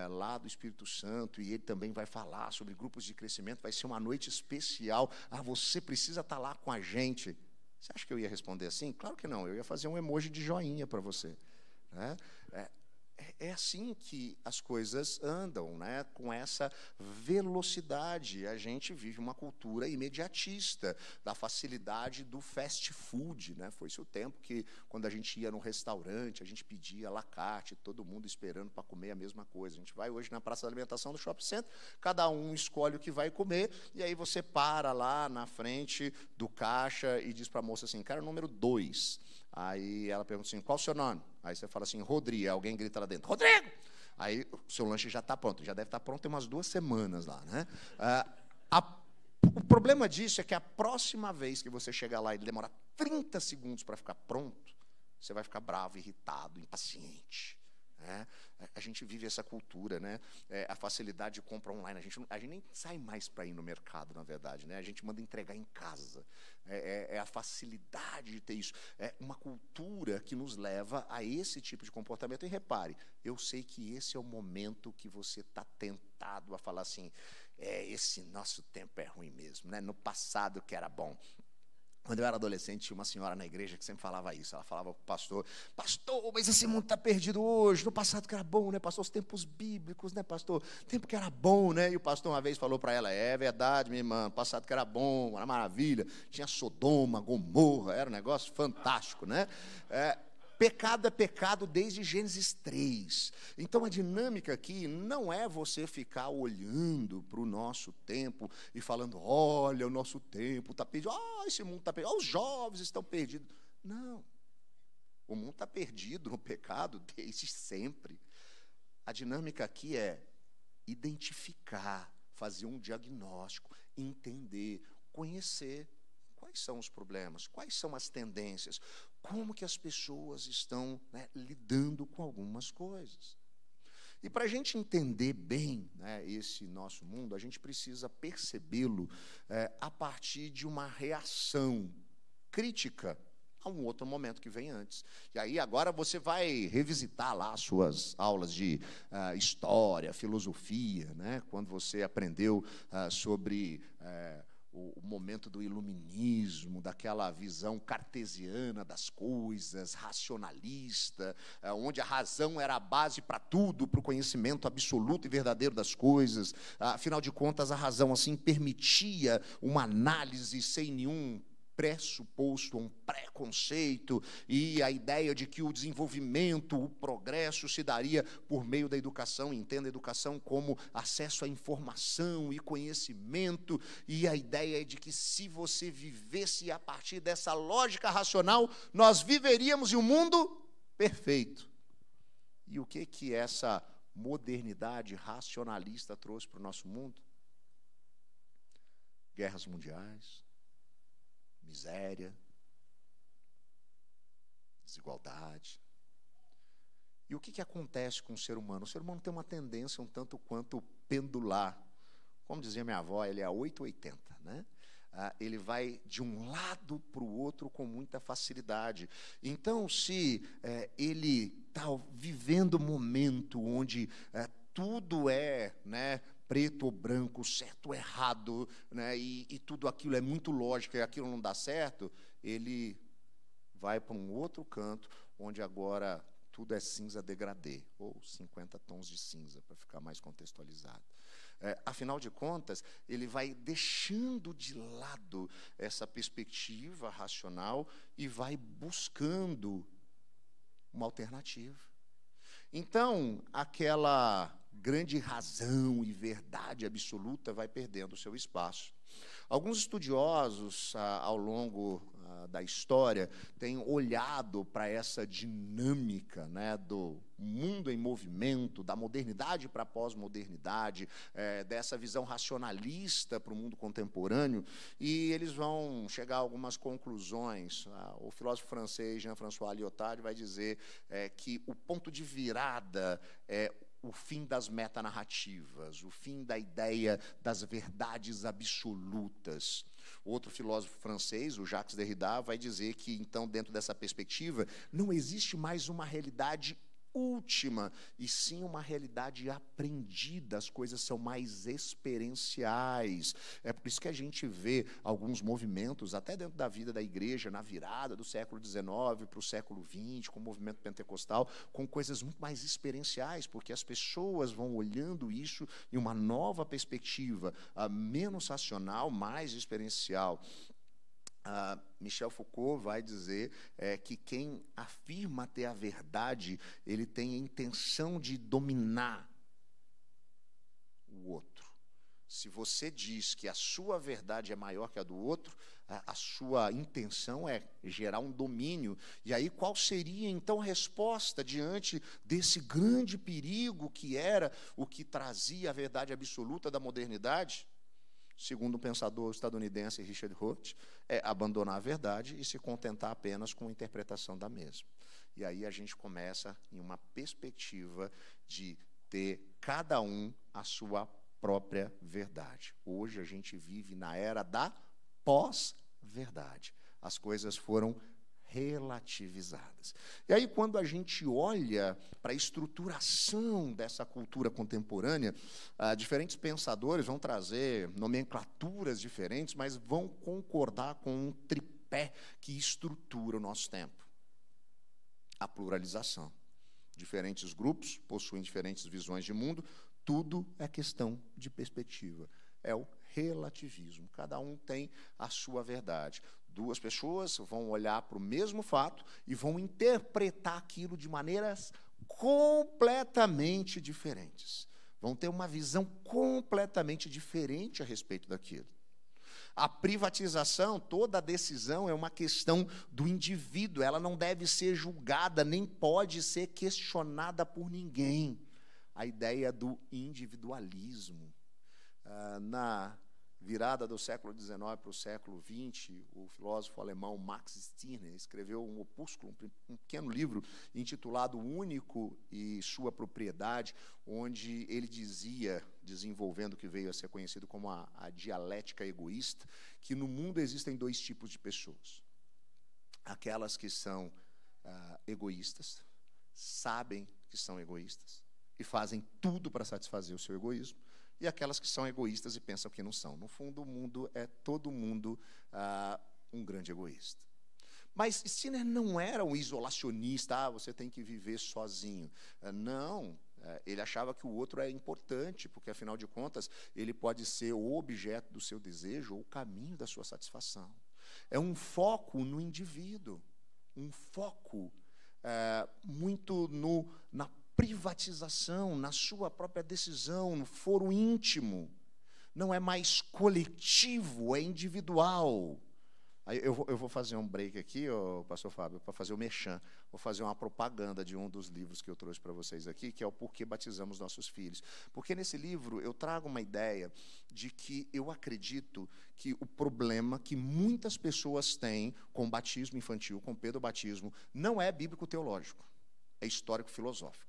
C: lá do Espírito Santo, e ele também vai falar sobre grupos de crescimento. Vai ser uma noite especial. Você precisa estar lá com a gente. Você acha que eu ia responder assim? Claro que não, eu ia fazer um emoji de joinha para você, né? É assim que as coisas andam, né? Com essa velocidade. A gente vive uma cultura imediatista, da facilidade do fast food, né? Foi-se o tempo que, quando a gente ia no restaurante, a gente pedia à la carte, todo mundo esperando para comer a mesma coisa. A gente vai hoje na praça de alimentação do shopping center, cada um escolhe o que vai comer, e aí você para lá na frente do caixa e diz para a moça assim, cara, número 2. Aí ela pergunta assim, qual o seu nome? Aí você fala assim, Rodrigo. Alguém grita lá dentro, Rodrigo! Aí o seu lanche já está pronto. Já deve estar pronto tem umas 2 semanas lá, né? O problema disso é que a próxima vez que você chegar lá e demora 30 segundos para ficar pronto, você vai ficar bravo, irritado, impaciente. Né? A gente vive essa cultura, né? A facilidade de compra online. A gente nem sai mais para ir no mercado, na verdade, né? A gente manda entregar em casa. A facilidade de ter isso. É uma cultura que nos leva a esse tipo de comportamento. E repare, eu sei que esse é o momento que você está tentado a falar assim, esse nosso tempo é ruim mesmo, né? No passado que era bom. Quando eu era adolescente, tinha uma senhora na igreja que sempre falava isso. Ela falava para o pastor, mas esse mundo está perdido hoje. No passado que era bom, né, pastor? Os tempos bíblicos, né, pastor? Tempo que era bom, né? E o pastor uma vez falou para ela, é verdade, minha irmã, passado que era bom, era maravilha. Tinha Sodoma, Gomorra, era um negócio fantástico, né? Pecado é pecado desde Gênesis 3. Então, a dinâmica aqui não é você ficar olhando para o nosso tempo e falando, olha, o nosso tempo está perdido, esse mundo está perdido, os jovens estão perdidos. Não. O mundo está perdido no pecado desde sempre. A dinâmica aqui é identificar, fazer um diagnóstico, entender, conhecer. Quais são os problemas? Quais são as tendências? Como que as pessoas estão, né, lidando com algumas coisas? E para a gente entender bem, né, esse nosso mundo, a gente precisa percebê-lo a partir de uma reação crítica a um outro momento que vem antes. E aí agora você vai revisitar lá as suas aulas de história, filosofia, né, quando você aprendeu sobre o momento do iluminismo, daquela visão cartesiana das coisas, racionalista, onde a razão era a base para tudo, para o conhecimento absoluto e verdadeiro das coisas. Afinal de contas, a razão assim permitia uma análise sem nenhum pressuposto, um preconceito, e a ideia de que o desenvolvimento, o progresso se daria por meio da educação. Entenda a educação como acesso à informação e conhecimento, e a ideia é de que se você vivesse a partir dessa lógica racional, nós viveríamos em um mundo perfeito. E o que essa modernidade racionalista trouxe para o nosso mundo? Guerras mundiais, miséria, desigualdade. E o que acontece com o ser humano? O ser humano tem uma tendência um tanto quanto pendular. Como dizia minha avó, ele é a 880, né? Ele vai de um lado para o outro com muita facilidade. Então, se ele está vivendo um momento onde tudo é, né, preto ou branco, certo ou errado, né, e tudo aquilo é muito lógico e aquilo não dá certo, ele vai para um outro canto, onde agora tudo é cinza degradê, ou 50 tons de cinza, para ficar mais contextualizado. Afinal de contas, ele vai deixando de lado essa perspectiva racional e vai buscando uma alternativa. Então, aquela grande razão e verdade absoluta vai perdendo o seu espaço. Alguns estudiosos, ao longo da história, têm olhado para essa dinâmica, né, do mundo em movimento, da modernidade para a pós-modernidade, dessa visão racionalista para o mundo contemporâneo, e eles vão chegar a algumas conclusões. O filósofo francês Jean-François Lyotard vai dizer que o ponto de virada é o fim das metanarrativas, o fim da ideia das verdades absolutas. Outro filósofo francês, o Jacques Derrida, vai dizer que, então, dentro dessa perspectiva, não existe mais uma realidade última, e sim uma realidade aprendida. As coisas são mais experienciais. É por isso que a gente vê alguns movimentos, até dentro da vida da igreja, na virada do século XIX para o século XX, com o movimento pentecostal, com coisas muito mais experienciais, porque as pessoas vão olhando isso em uma nova perspectiva, menos racional, mais experiencial. Michel Foucault vai dizer que quem afirma ter a verdade, ele tem a intenção de dominar o outro. Se você diz que a sua verdade é maior que a do outro, a sua intenção é gerar um domínio. E aí, qual seria, então, a resposta diante desse grande perigo que era o que trazia a verdade absoluta da modernidade? Segundo o pensador estadunidense Richard Roth, é abandonar a verdade e se contentar apenas com a interpretação da mesma. E aí a gente começa em uma perspectiva de ter cada um a sua própria verdade. Hoje a gente vive na era da pós-verdade. As coisas foram relativizadas. E aí, quando a gente olha para a estruturação dessa cultura contemporânea, diferentes pensadores vão trazer nomenclaturas diferentes, mas vão concordar com um tripé que estrutura o nosso tempo. A pluralização. Diferentes grupos possuem diferentes visões de mundo, tudo é questão de perspectiva. É o relativismo. Cada um tem a sua verdade. Duas pessoas vão olhar para o mesmo fato e vão interpretar aquilo de maneiras completamente diferentes. Vão ter uma visão completamente diferente a respeito daquilo. A privatização, toda a decisão é uma questão do indivíduo. Ela não deve ser julgada, nem pode ser questionada por ninguém. A ideia do individualismo. Na virada do século XIX para o século XX, o filósofo alemão Max Stirner escreveu um opúsculo, um pequeno livro intitulado Único e Sua Propriedade, onde ele dizia, desenvolvendo o que veio a ser conhecido como a dialética egoísta, que no mundo existem dois tipos de pessoas. Aquelas que são egoístas, sabem que são egoístas e fazem tudo para satisfazer o seu egoísmo, e aquelas que são egoístas e pensam que não são. No fundo, o mundo é todo mundo um grande egoísta. Mas Stirner não era um isolacionista, você tem que viver sozinho. Não, ele achava que o outro é importante, porque, afinal de contas, ele pode ser o objeto do seu desejo ou o caminho da sua satisfação. É um foco no indivíduo, um foco muito na privatização, na sua própria decisão, no foro íntimo. Não é mais coletivo, é individual. Aí eu vou fazer um break aqui, pastor Fábio, para fazer o merchan. Vou fazer uma propaganda de um dos livros que eu trouxe para vocês aqui, que é o Porquê Batizamos Nossos Filhos. Porque nesse livro eu trago uma ideia de que eu acredito que o problema que muitas pessoas têm com o batismo infantil, com o pedobatismo, não é bíblico-teológico. é histórico-filosófico.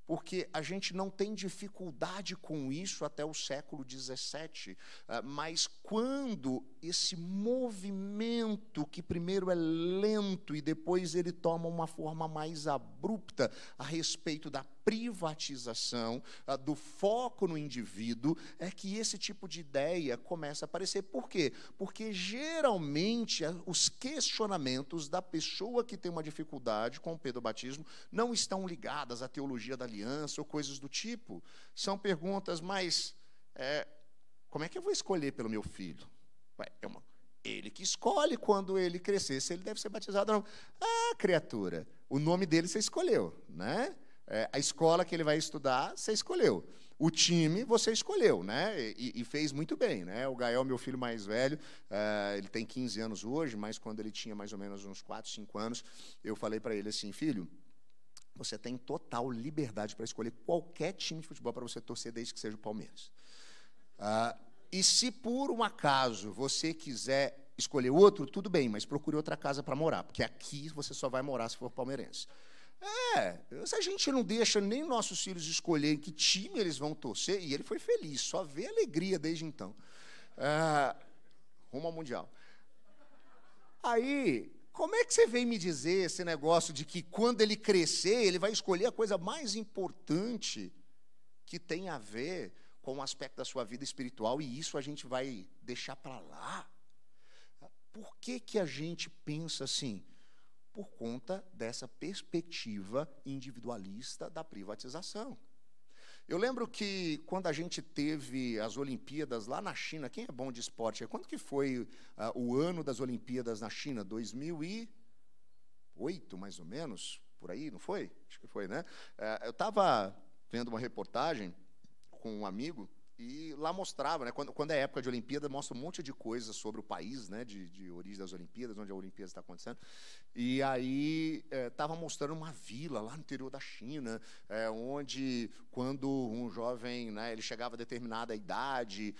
C: Porque a gente não tem dificuldade com isso até o século XVII, mas quando esse movimento, que primeiro é lento e depois ele toma uma forma mais abrupta a respeito da privatização, do foco no indivíduo, é que esse tipo de ideia começa a aparecer. Por quê? Porque, geralmente, os questionamentos da pessoa que tem uma dificuldade com o pedobatismo não estão ligadas à teologia da aliança ou coisas do tipo. São perguntas mais... como é que eu vou escolher pelo meu filho? Ele que escolhe quando ele crescer, se ele deve ser batizado ou não. Ah, criatura, o nome dele você escolheu, né? A escola que ele vai estudar, você escolheu. O time, você escolheu, né? E fez muito bem, né? O Gael, meu filho mais velho, ele tem 15 anos hoje, mas quando ele tinha mais ou menos uns 4, 5 anos, eu falei para ele assim, filho, você tem total liberdade para escolher qualquer time de futebol para você torcer, desde que seja o Palmeiras. E se por um acaso você quiser escolher outro, tudo bem, mas procure outra casa para morar, porque aqui você só vai morar se for palmeirense. Se a gente não deixa nem nossos filhos escolherem que time eles vão torcer, e ele foi feliz, só vê alegria desde então. Rumo ao Mundial. Aí, como é que você vem me dizer esse negócio de que quando ele crescer, ele vai escolher a coisa mais importante que tem a ver com o aspecto da sua vida espiritual, e isso a gente vai deixar para lá? Por que a gente pensa assim? Por conta dessa perspectiva individualista da privatização. Eu lembro que, quando a gente teve as Olimpíadas lá na China, quem é bom de esporte? Quando que foi o ano das Olimpíadas na China? 2008, mais ou menos, por aí, não foi? Acho que foi, né? Eu estava vendo uma reportagem com um amigo, e lá mostrava, né, quando é época de Olimpíada, mostra um monte de coisa sobre o país, né, de origem das Olimpíadas, onde a Olimpíada está acontecendo. E aí estava mostrando uma vila lá no interior da China, onde, quando um jovem, né, ele chegava a determinada idade,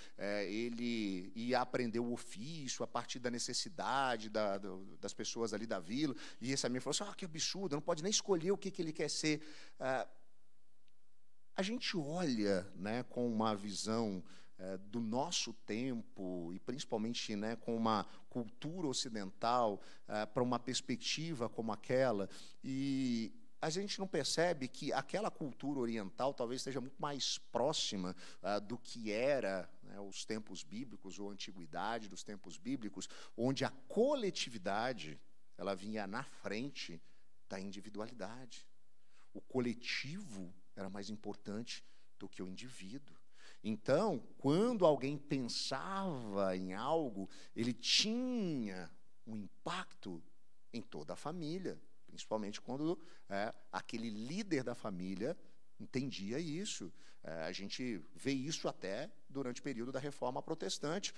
C: ele ia aprender o ofício a partir da necessidade das pessoas ali da vila. E esse amigo falou assim, que absurdo, não pode nem escolher o que ele quer ser. A gente olha, né, com uma visão do nosso tempo, e principalmente, né, com uma cultura ocidental, para uma perspectiva como aquela, e a gente não percebe que aquela cultura oriental talvez esteja muito mais próxima do que era, né, os tempos bíblicos, ou a antiguidade dos tempos bíblicos, onde a coletividade ela vinha na frente da individualidade. O coletivo era mais importante do que o indivíduo. Então, quando alguém pensava em algo, ele tinha um impacto em toda a família, principalmente quando aquele líder da família entendia isso. A gente vê isso até durante o período da Reforma Protestante.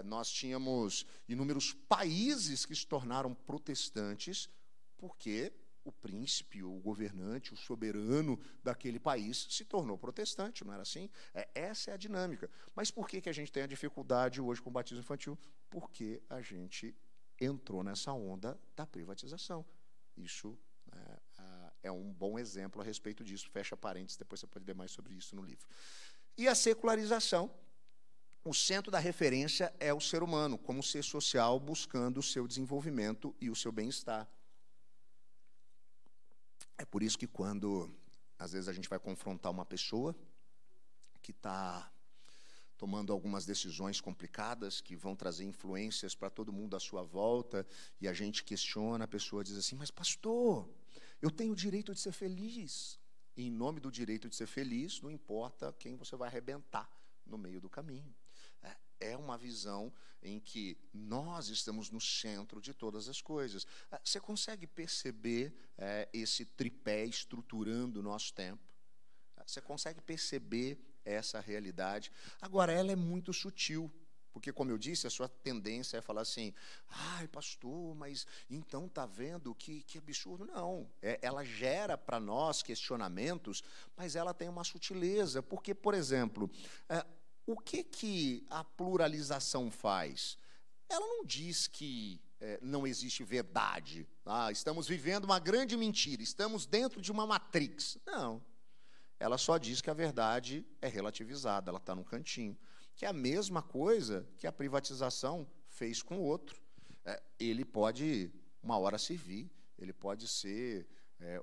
C: Nós tínhamos inúmeros países que se tornaram protestantes porque o príncipe, o governante, o soberano daquele país se tornou protestante, não era assim? Essa é a dinâmica. Mas por que a gente tem a dificuldade hoje com o batismo infantil? Porque a gente entrou nessa onda da privatização. Isso é um bom exemplo a respeito disso. Fecha parênteses, depois você pode ler mais sobre isso no livro. E a secularização. O centro da referência é o ser humano, como ser social, buscando o seu desenvolvimento e o seu bem-estar. É por isso que quando, às vezes, a gente vai confrontar uma pessoa que está tomando algumas decisões complicadas, que vão trazer influências para todo mundo à sua volta, e a gente questiona, a pessoa diz assim, mas pastor, eu tenho o direito de ser feliz. E, em nome do direito de ser feliz, não importa quem você vai arrebentar no meio do caminho. É uma visão em que nós estamos no centro de todas as coisas. Você consegue perceber esse tripé estruturando o nosso tempo? Você consegue perceber essa realidade? Agora, ela é muito sutil, porque, como eu disse, a sua tendência é falar assim, ai, pastor, mas então está vendo que absurdo? Não, ela gera para nós questionamentos, mas ela tem uma sutileza, porque, por exemplo, o que a pluralização faz? Ela não diz que não existe verdade. Estamos vivendo uma grande mentira, estamos dentro de uma matrix. Não. Ela só diz que a verdade é relativizada, ela está num cantinho. Que é a mesma coisa que a privatização fez com o outro. Ele pode, uma hora, servir, ele pode ser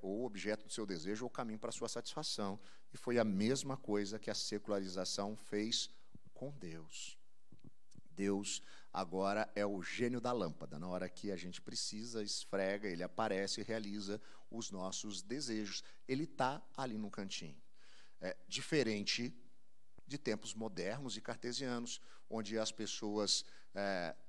C: ou objeto do seu desejo ou caminho para a sua satisfação. E foi a mesma coisa que a secularização fez com Deus. Deus agora é o gênio da lâmpada. Na hora que a gente precisa, esfrega, ele aparece e realiza os nossos desejos. Ele está ali no cantinho. Diferente de tempos modernos e cartesianos, onde as pessoas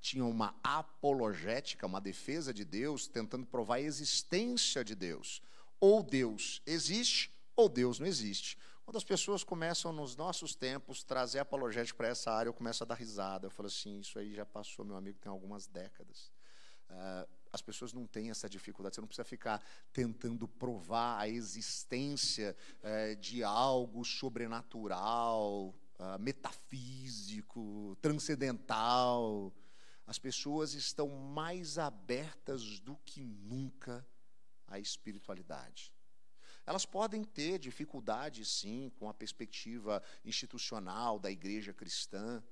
C: tinham uma apologética, uma defesa de Deus, tentando provar a existência de Deus. Ou Deus existe, ou Deus não existe. Quando as pessoas começam, nos nossos tempos, trazer apologética para essa área, eu começo a dar risada. Eu falo assim, isso aí já passou, meu amigo, tem algumas décadas. As pessoas não têm essa dificuldade. Você não precisa ficar tentando provar a existência de algo sobrenatural, metafísico, transcendental. As pessoas estão mais abertas do que nunca à espiritualidade. Elas podem ter dificuldade, sim, com a perspectiva institucional da igreja cristã,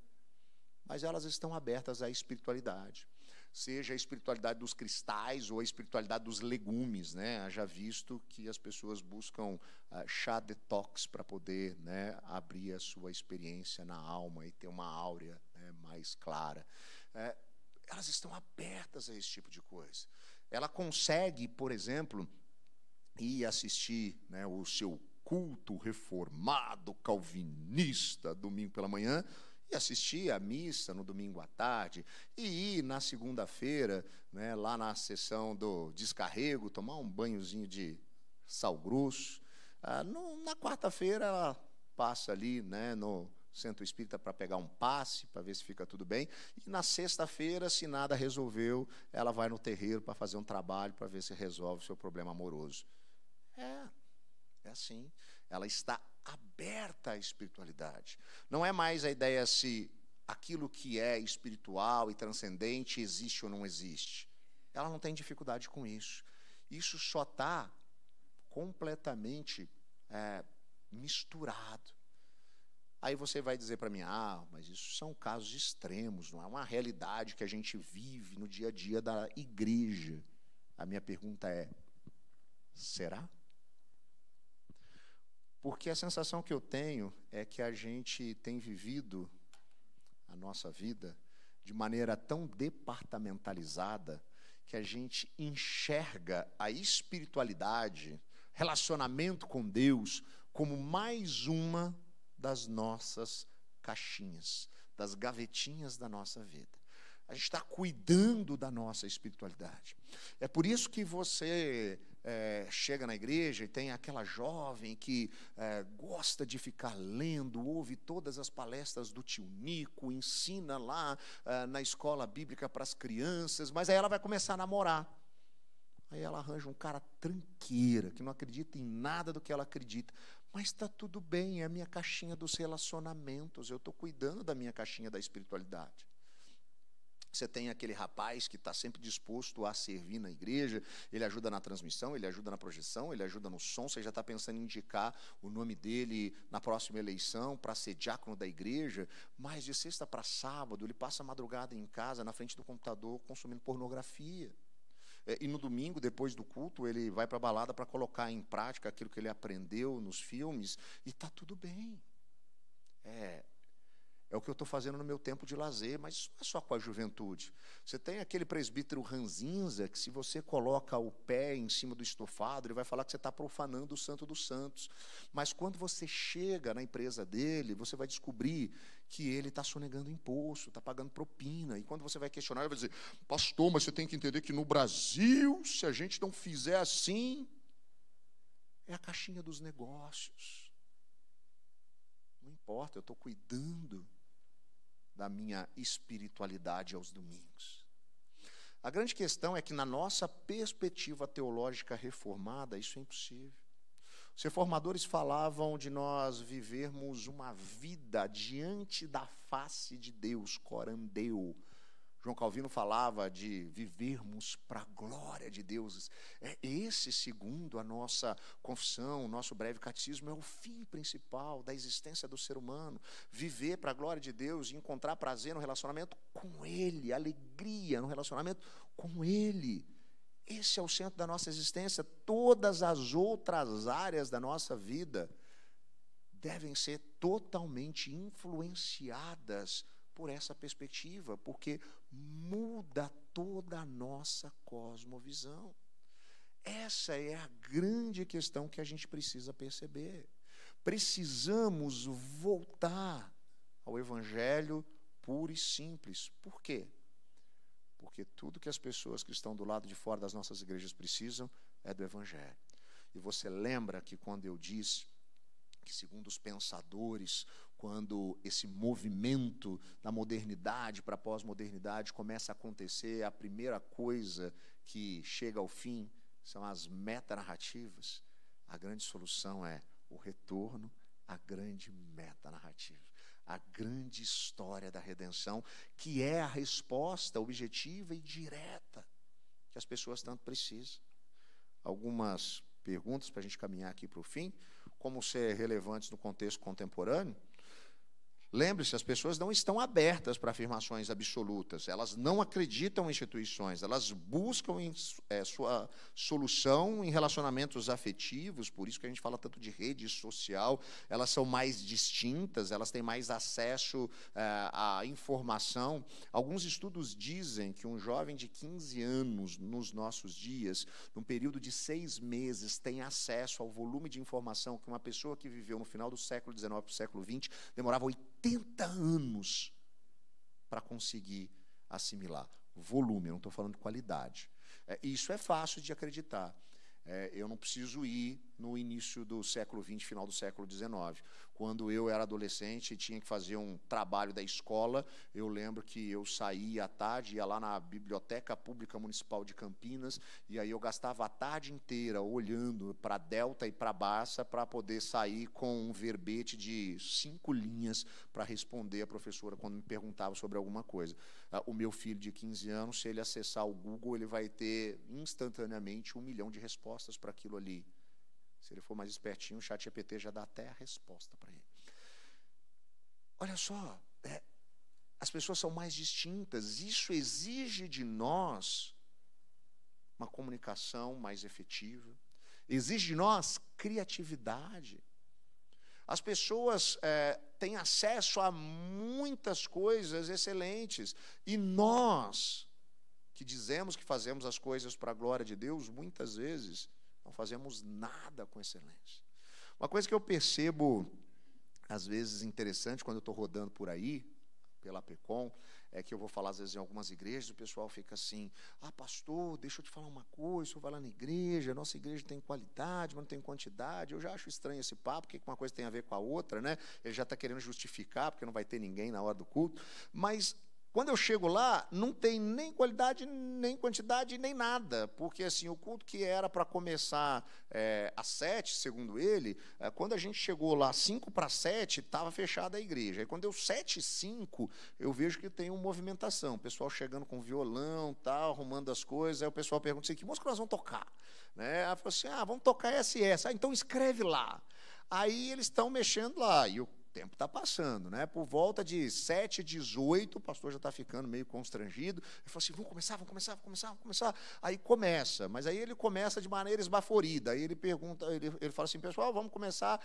C: mas elas estão abertas à espiritualidade. Seja a espiritualidade dos cristais ou a espiritualidade dos legumes, né? Haja visto que as pessoas buscam chá detox para poder, né, abrir a sua experiência na alma e ter uma áurea, né, mais clara. Elas estão abertas a esse tipo de coisa. Ela consegue, por exemplo, ir assistir, né, o seu culto reformado calvinista domingo pela manhã, e assistir a missa no domingo à tarde, e ir na segunda-feira, né, lá na sessão do descarrego, tomar um banhozinho de sal grosso. Na quarta-feira ela passa ali, né, no centro espírita para pegar um passe, para ver se fica tudo bem, e na sexta-feira, se nada resolveu, ela vai no terreiro para fazer um trabalho, para ver se resolve o seu problema amoroso. É assim. Ela está aberta à espiritualidade. Não é mais a ideia se aquilo que é espiritual e transcendente existe ou não existe. Ela não tem dificuldade com isso. Isso só está completamente misturado. Aí você vai dizer para mim, mas isso são casos extremos, não é uma realidade que a gente vive no dia a dia da igreja. A minha pergunta é, será? Porque a sensação que eu tenho é que a gente tem vivido a nossa vida de maneira tão departamentalizada que a gente enxerga a espiritualidade, relacionamento com Deus, como mais uma das nossas caixinhas, das gavetinhas da nossa vida. A gente está cuidando da nossa espiritualidade. É por isso que você chega na igreja e tem aquela jovem que gosta de ficar lendo, ouve todas as palestras do tio Nico, ensina lá na escola bíblica para as crianças, mas aí ela vai começar a namorar. Aí ela arranja um cara tranqueira, que não acredita em nada do que ela acredita. Mas está tudo bem, é a minha caixinha dos relacionamentos, eu estou cuidando da minha caixinha da espiritualidade. Você tem aquele rapaz que está sempre disposto a servir na igreja, ele ajuda na transmissão, ele ajuda na projeção, ele ajuda no som, você já está pensando em indicar o nome dele na próxima eleição para ser diácono da igreja, mas de sexta para sábado ele passa a madrugada em casa, na frente do computador, consumindo pornografia. E no domingo, depois do culto, ele vai para a balada para colocar em prática aquilo que ele aprendeu nos filmes, e está tudo bem. É o que eu estou fazendo no meu tempo de lazer, mas isso não é só com a juventude. Você tem aquele presbítero ranzinza, que se você coloca o pé em cima do estofado, ele vai falar que você está profanando o Santo dos Santos. Mas quando você chega na empresa dele, você vai descobrir que ele está sonegando imposto, está pagando propina. E quando você vai questionar, ele vai dizer, pastor, mas você tem que entender que no Brasil, se a gente não fizer assim, é a caixinha dos negócios. Não importa, eu estou cuidando da minha espiritualidade aos domingos. A grande questão é que, na nossa perspectiva teológica reformada, isso é impossível. Os reformadores falavam de nós vivermos uma vida diante da face de Deus, corandeu, João Calvino falava de vivermos para a glória de Deus. Esse, segundo a nossa confissão, o nosso breve catecismo, é o fim principal da existência do ser humano. Viver para a glória de Deus e encontrar prazer no relacionamento com Ele, alegria no relacionamento com Ele. Esse é o centro da nossa existência. Todas as outras áreas da nossa vida devem ser totalmente influenciadas por essa perspectiva, porque muda toda a nossa cosmovisão. Essa é a grande questão que a gente precisa perceber. Precisamos voltar ao Evangelho puro e simples. Por quê? Porque tudo que as pessoas que estão do lado de fora das nossas igrejas precisam é do Evangelho. E você lembra que quando eu disse que, segundo os pensadores, quando esse movimento da modernidade para a pós-modernidade começa a acontecer, a primeira coisa que chega ao fim são as metanarrativas. A grande solução é o retorno à grande metanarrativa, a grande história da redenção, que é a resposta objetiva e direta que as pessoas tanto precisam. Algumas perguntas para a gente caminhar aqui para o fim. Como ser relevantes no contexto contemporâneo? Lembre-se, as pessoas não estão abertas para afirmações absolutas, elas não acreditam em instituições, elas buscam sua solução em relacionamentos afetivos, por isso que a gente fala tanto de rede social, elas são mais distintas, elas têm mais acesso à informação. Alguns estudos dizem que um jovem de 15 anos, nos nossos dias, num período de 6 meses, tem acesso ao volume de informação que uma pessoa que viveu no final do século XIX para o século XX demorava 80 anos para conseguir assimilar. Volume, eu não estou falando de qualidade. Isso é fácil de acreditar. Eu não preciso ir no início do século XX, final do século XIX. Quando eu era adolescente e tinha que fazer um trabalho da escola, eu lembro que eu saía à tarde, ia lá na Biblioteca Pública Municipal de Campinas, e aí eu gastava a tarde inteira olhando para Delta e para Barça para poder sair com um verbete de 5 linhas para responder a professora quando me perguntava sobre alguma coisa. O meu filho de 15 anos, se ele acessar o Google, ele vai ter instantaneamente 1 milhão de respostas para aquilo ali. Se ele for mais espertinho, o ChatGPT já dá até a resposta para ele. Olha só, as pessoas são mais distintas. Isso exige de nós uma comunicação mais efetiva. Exige de nós criatividade. As pessoas têm acesso a muitas coisas excelentes. E nós, que dizemos que fazemos as coisas para a glória de Deus, muitas vezes não fazemos nada com excelência. Uma coisa que eu percebo, às vezes, interessante, quando eu estou rodando por aí, pela APECOM, é que eu vou falar, às vezes, em algumas igrejas, o pessoal fica assim, pastor, deixa eu te falar uma coisa, o senhor vai lá na igreja, a nossa igreja tem qualidade, mas não tem quantidade. Eu já acho estranho esse papo, porque uma coisa tem a ver com a outra, né? Ele já está querendo justificar, porque não vai ter ninguém na hora do culto. Mas quando eu chego lá, não tem nem qualidade, nem quantidade, nem nada, porque assim, o culto que era para começar às 7, segundo ele, quando a gente chegou lá 5 para 7, estava fechada a igreja. Aí quando deu 7:05, eu vejo que tem uma movimentação, o pessoal chegando com violão, tal, arrumando as coisas, aí o pessoal pergunta assim, que música nós vamos tocar? Né? Aí falou assim, vamos tocar essa e essa. Então escreve lá. Aí eles estão mexendo lá, e o tempo está passando, né? Por volta de 7:18, o pastor já está ficando meio constrangido. Ele falou assim, vamos começar. Aí começa, mas aí ele começa de maneira esbaforida. Aí ele pergunta, ele fala assim, pessoal, vamos começar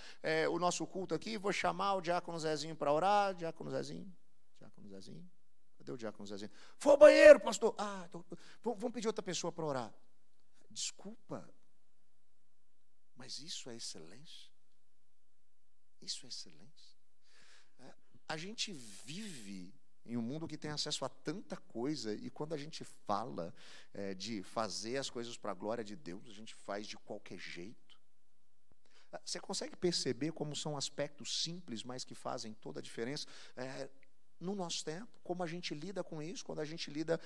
C: o nosso culto aqui, vou chamar o diácono Zezinho para orar. Diácono Zezinho, cadê o diácono Zezinho? Foi ao banheiro, pastor. Vamos pedir outra pessoa para orar. Desculpa, mas isso é excelência? Isso é excelência? A gente vive em um mundo que tem acesso a tanta coisa, e quando a gente fala de fazer as coisas para a glória de Deus, a gente faz de qualquer jeito. Você consegue perceber como são aspectos simples, mas que fazem toda a diferença no nosso tempo? Como a gente lida com isso, quando a gente lida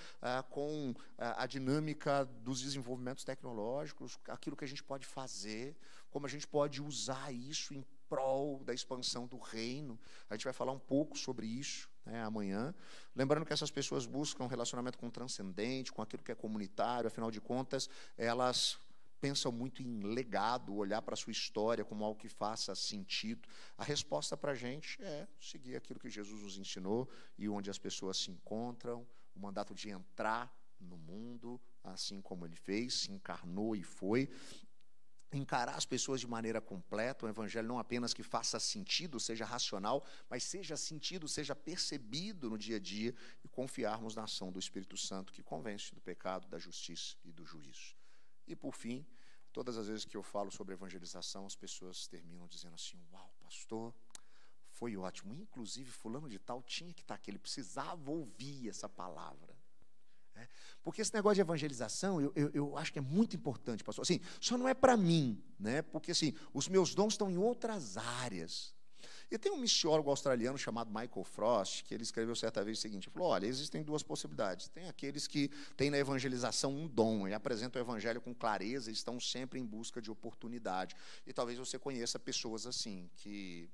C: com a dinâmica dos desenvolvimentos tecnológicos, aquilo que a gente pode fazer, como a gente pode usar isso em prol da expansão do reino. A gente vai falar um pouco sobre isso né, amanhã. Lembrando que essas pessoas buscam um relacionamento com o transcendente, com aquilo que é comunitário, afinal de contas, elas pensam muito em legado, olhar para a sua história como algo que faça sentido. A resposta para a gente é seguir aquilo que Jesus nos ensinou e onde as pessoas se encontram, o mandato de entrar no mundo, assim como ele fez, se encarnou e foi. Encarar as pessoas de maneira completa, o evangelho não apenas que faça sentido, seja racional, mas seja sentido, seja percebido no dia a dia, e confiarmos na ação do Espírito Santo, que convence do pecado, da justiça e do juízo. E, por fim, todas as vezes que eu falo sobre evangelização, as pessoas terminam dizendo assim: uau, pastor, foi ótimo, inclusive fulano de tal tinha que estar aqui, ele precisava ouvir essa palavra. Porque esse negócio de evangelização, eu acho que é muito importante, pastor. Assim, só não é para mim, né? Porque assim, os meus dons estão em outras áreas. E tem um missiólogo australiano chamado Michael Frost, que ele escreveu certa vez o seguinte: ele falou, olha, existem duas possibilidades. Tem aqueles que têm na evangelização um dom, e apresentam o evangelho com clareza e estão sempre em busca de oportunidade. E talvez você conheça pessoas assim, que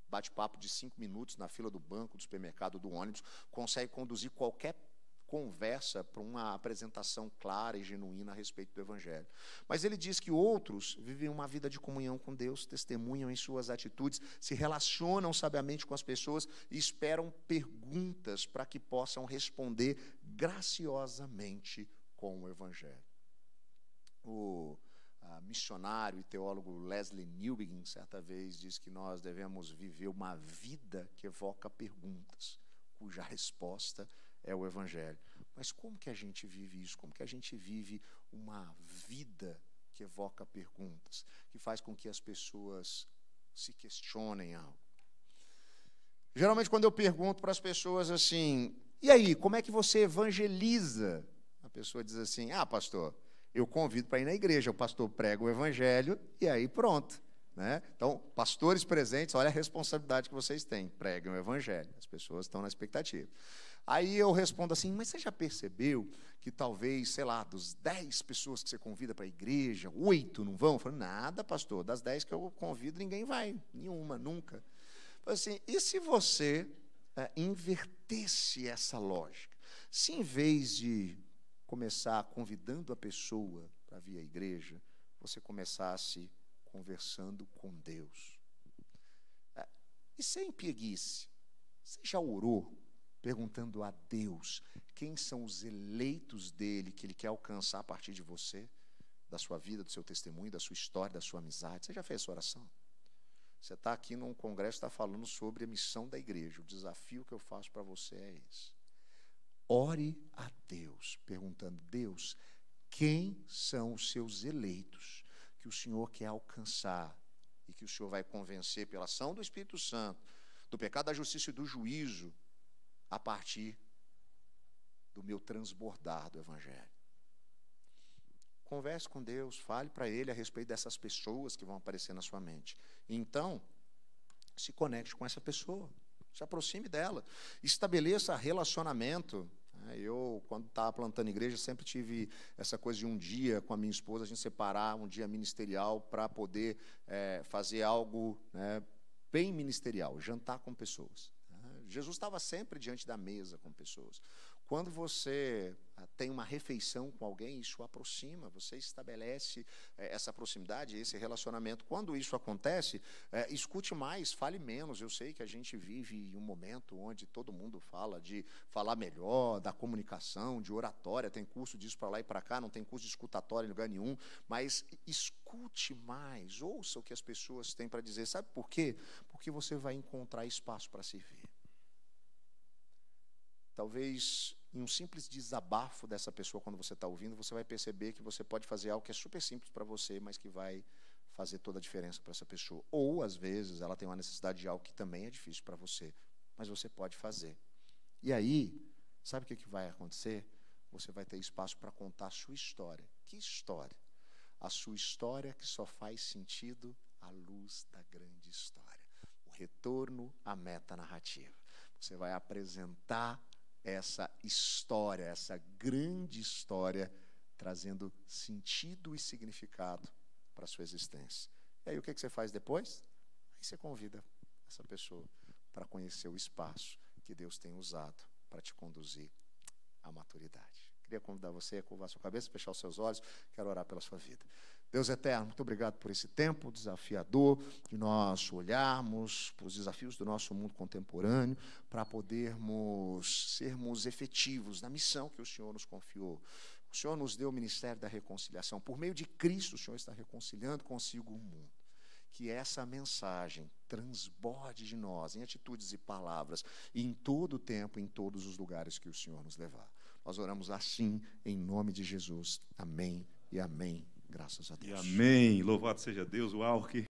C: bate-papo de 5 minutos na fila do banco, do supermercado, do ônibus, consegue conduzir qualquer conversa para uma apresentação clara e genuína a respeito do evangelho. Mas ele diz que outros vivem uma vida de comunhão com Deus, testemunham em suas atitudes, se relacionam sabiamente com as pessoas e esperam perguntas para que possam responder graciosamente com o evangelho. O missionário e teólogo Leslie Newbigin, certa vez, diz que nós devemos viver uma vida que evoca perguntas, cuja resposta é o evangelho. Mas como que a gente vive isso? Como que a gente vive uma vida que evoca perguntas, que faz com que as pessoas se questionem algo? Geralmente, quando eu pergunto para as pessoas assim, e aí, como é que você evangeliza? A pessoa diz assim, pastor, eu convido para ir na igreja, o pastor prega o evangelho e aí pronto. Né? Então, pastores presentes, olha a responsabilidade que vocês têm, pregam o evangelho, as pessoas estão na expectativa. Aí eu respondo assim, mas você já percebeu que talvez, sei lá, dos 10 pessoas que você convida para a igreja, 8 não vão? Eu falo, nada, pastor, das 10 que eu convido, ninguém vai, nenhuma, nunca. Eu falo assim, e se você invertesse essa lógica? Se em vez de começar convidando a pessoa para vir à igreja, você começasse conversando com Deus. E sem pieguice, você já orou perguntando a Deus quem são os eleitos dele que ele quer alcançar a partir de você, da sua vida, do seu testemunho, da sua história, da sua amizade? Você já fez essa oração? Você está aqui num congresso, está falando sobre a missão da igreja. O desafio que eu faço para você é esse. Ore a Deus, perguntando, Deus, quem são os seus eleitos que o Senhor quer alcançar e que o Senhor vai convencer pela ação do Espírito Santo, do pecado, da justiça e do juízo, a partir do meu transbordar do evangelho. Converse com Deus, fale para Ele a respeito dessas pessoas que vão aparecer na sua mente. Então, se conecte com essa pessoa, se aproxime dela, estabeleça relacionamento. Eu, quando estava plantando igreja, sempre tive essa coisa de um dia com a minha esposa, a gente separar um dia ministerial para poder fazer algo bem ministerial, jantar com pessoas. Jesus estava sempre diante da mesa com pessoas. Quando você tem uma refeição com alguém, isso aproxima, você estabelece essa proximidade, esse relacionamento. Quando isso acontece, escute mais, fale menos. Eu sei que a gente vive em um momento onde todo mundo fala de falar melhor, da comunicação, de oratória, tem curso disso para lá e para cá, não tem curso de escutatória em lugar nenhum, mas escute mais, ouça o que as pessoas têm para dizer. Sabe por quê? Porque você vai encontrar espaço para servir. Talvez em um simples desabafo dessa pessoa, quando você está ouvindo, você vai perceber que você pode fazer algo que é super simples para você, mas que vai fazer toda a diferença para essa pessoa. Ou, às vezes, ela tem uma necessidade de algo que também é difícil para você, mas você pode fazer. E aí, sabe o que vai acontecer? Você vai ter espaço para contar a sua história. Que história? A sua história que só faz sentido à luz da grande história. O retorno à metanarrativa. Você vai apresentar essa história, essa grande história, trazendo sentido e significado para a sua existência. E aí o que você faz depois? Aí você convida essa pessoa para conhecer o espaço que Deus tem usado para te conduzir à maturidade. Queria convidar você a curvar sua cabeça, fechar os seus olhos, quero orar pela sua vida. Deus eterno, muito obrigado por esse tempo desafiador, de nós olharmos para os desafios do nosso mundo contemporâneo, para podermos sermos efetivos na missão que o Senhor nos confiou. O Senhor nos deu o ministério da reconciliação. Por meio de Cristo, o Senhor está reconciliando consigo o mundo. Que essa mensagem transborde de nós em atitudes e palavras, e em todo o tempo, em todos os lugares que o Senhor nos levar. Nós oramos assim, em nome de Jesus. Amém e amém. Graças a Deus.
B: E amém. Louvado seja Deus. Uau, que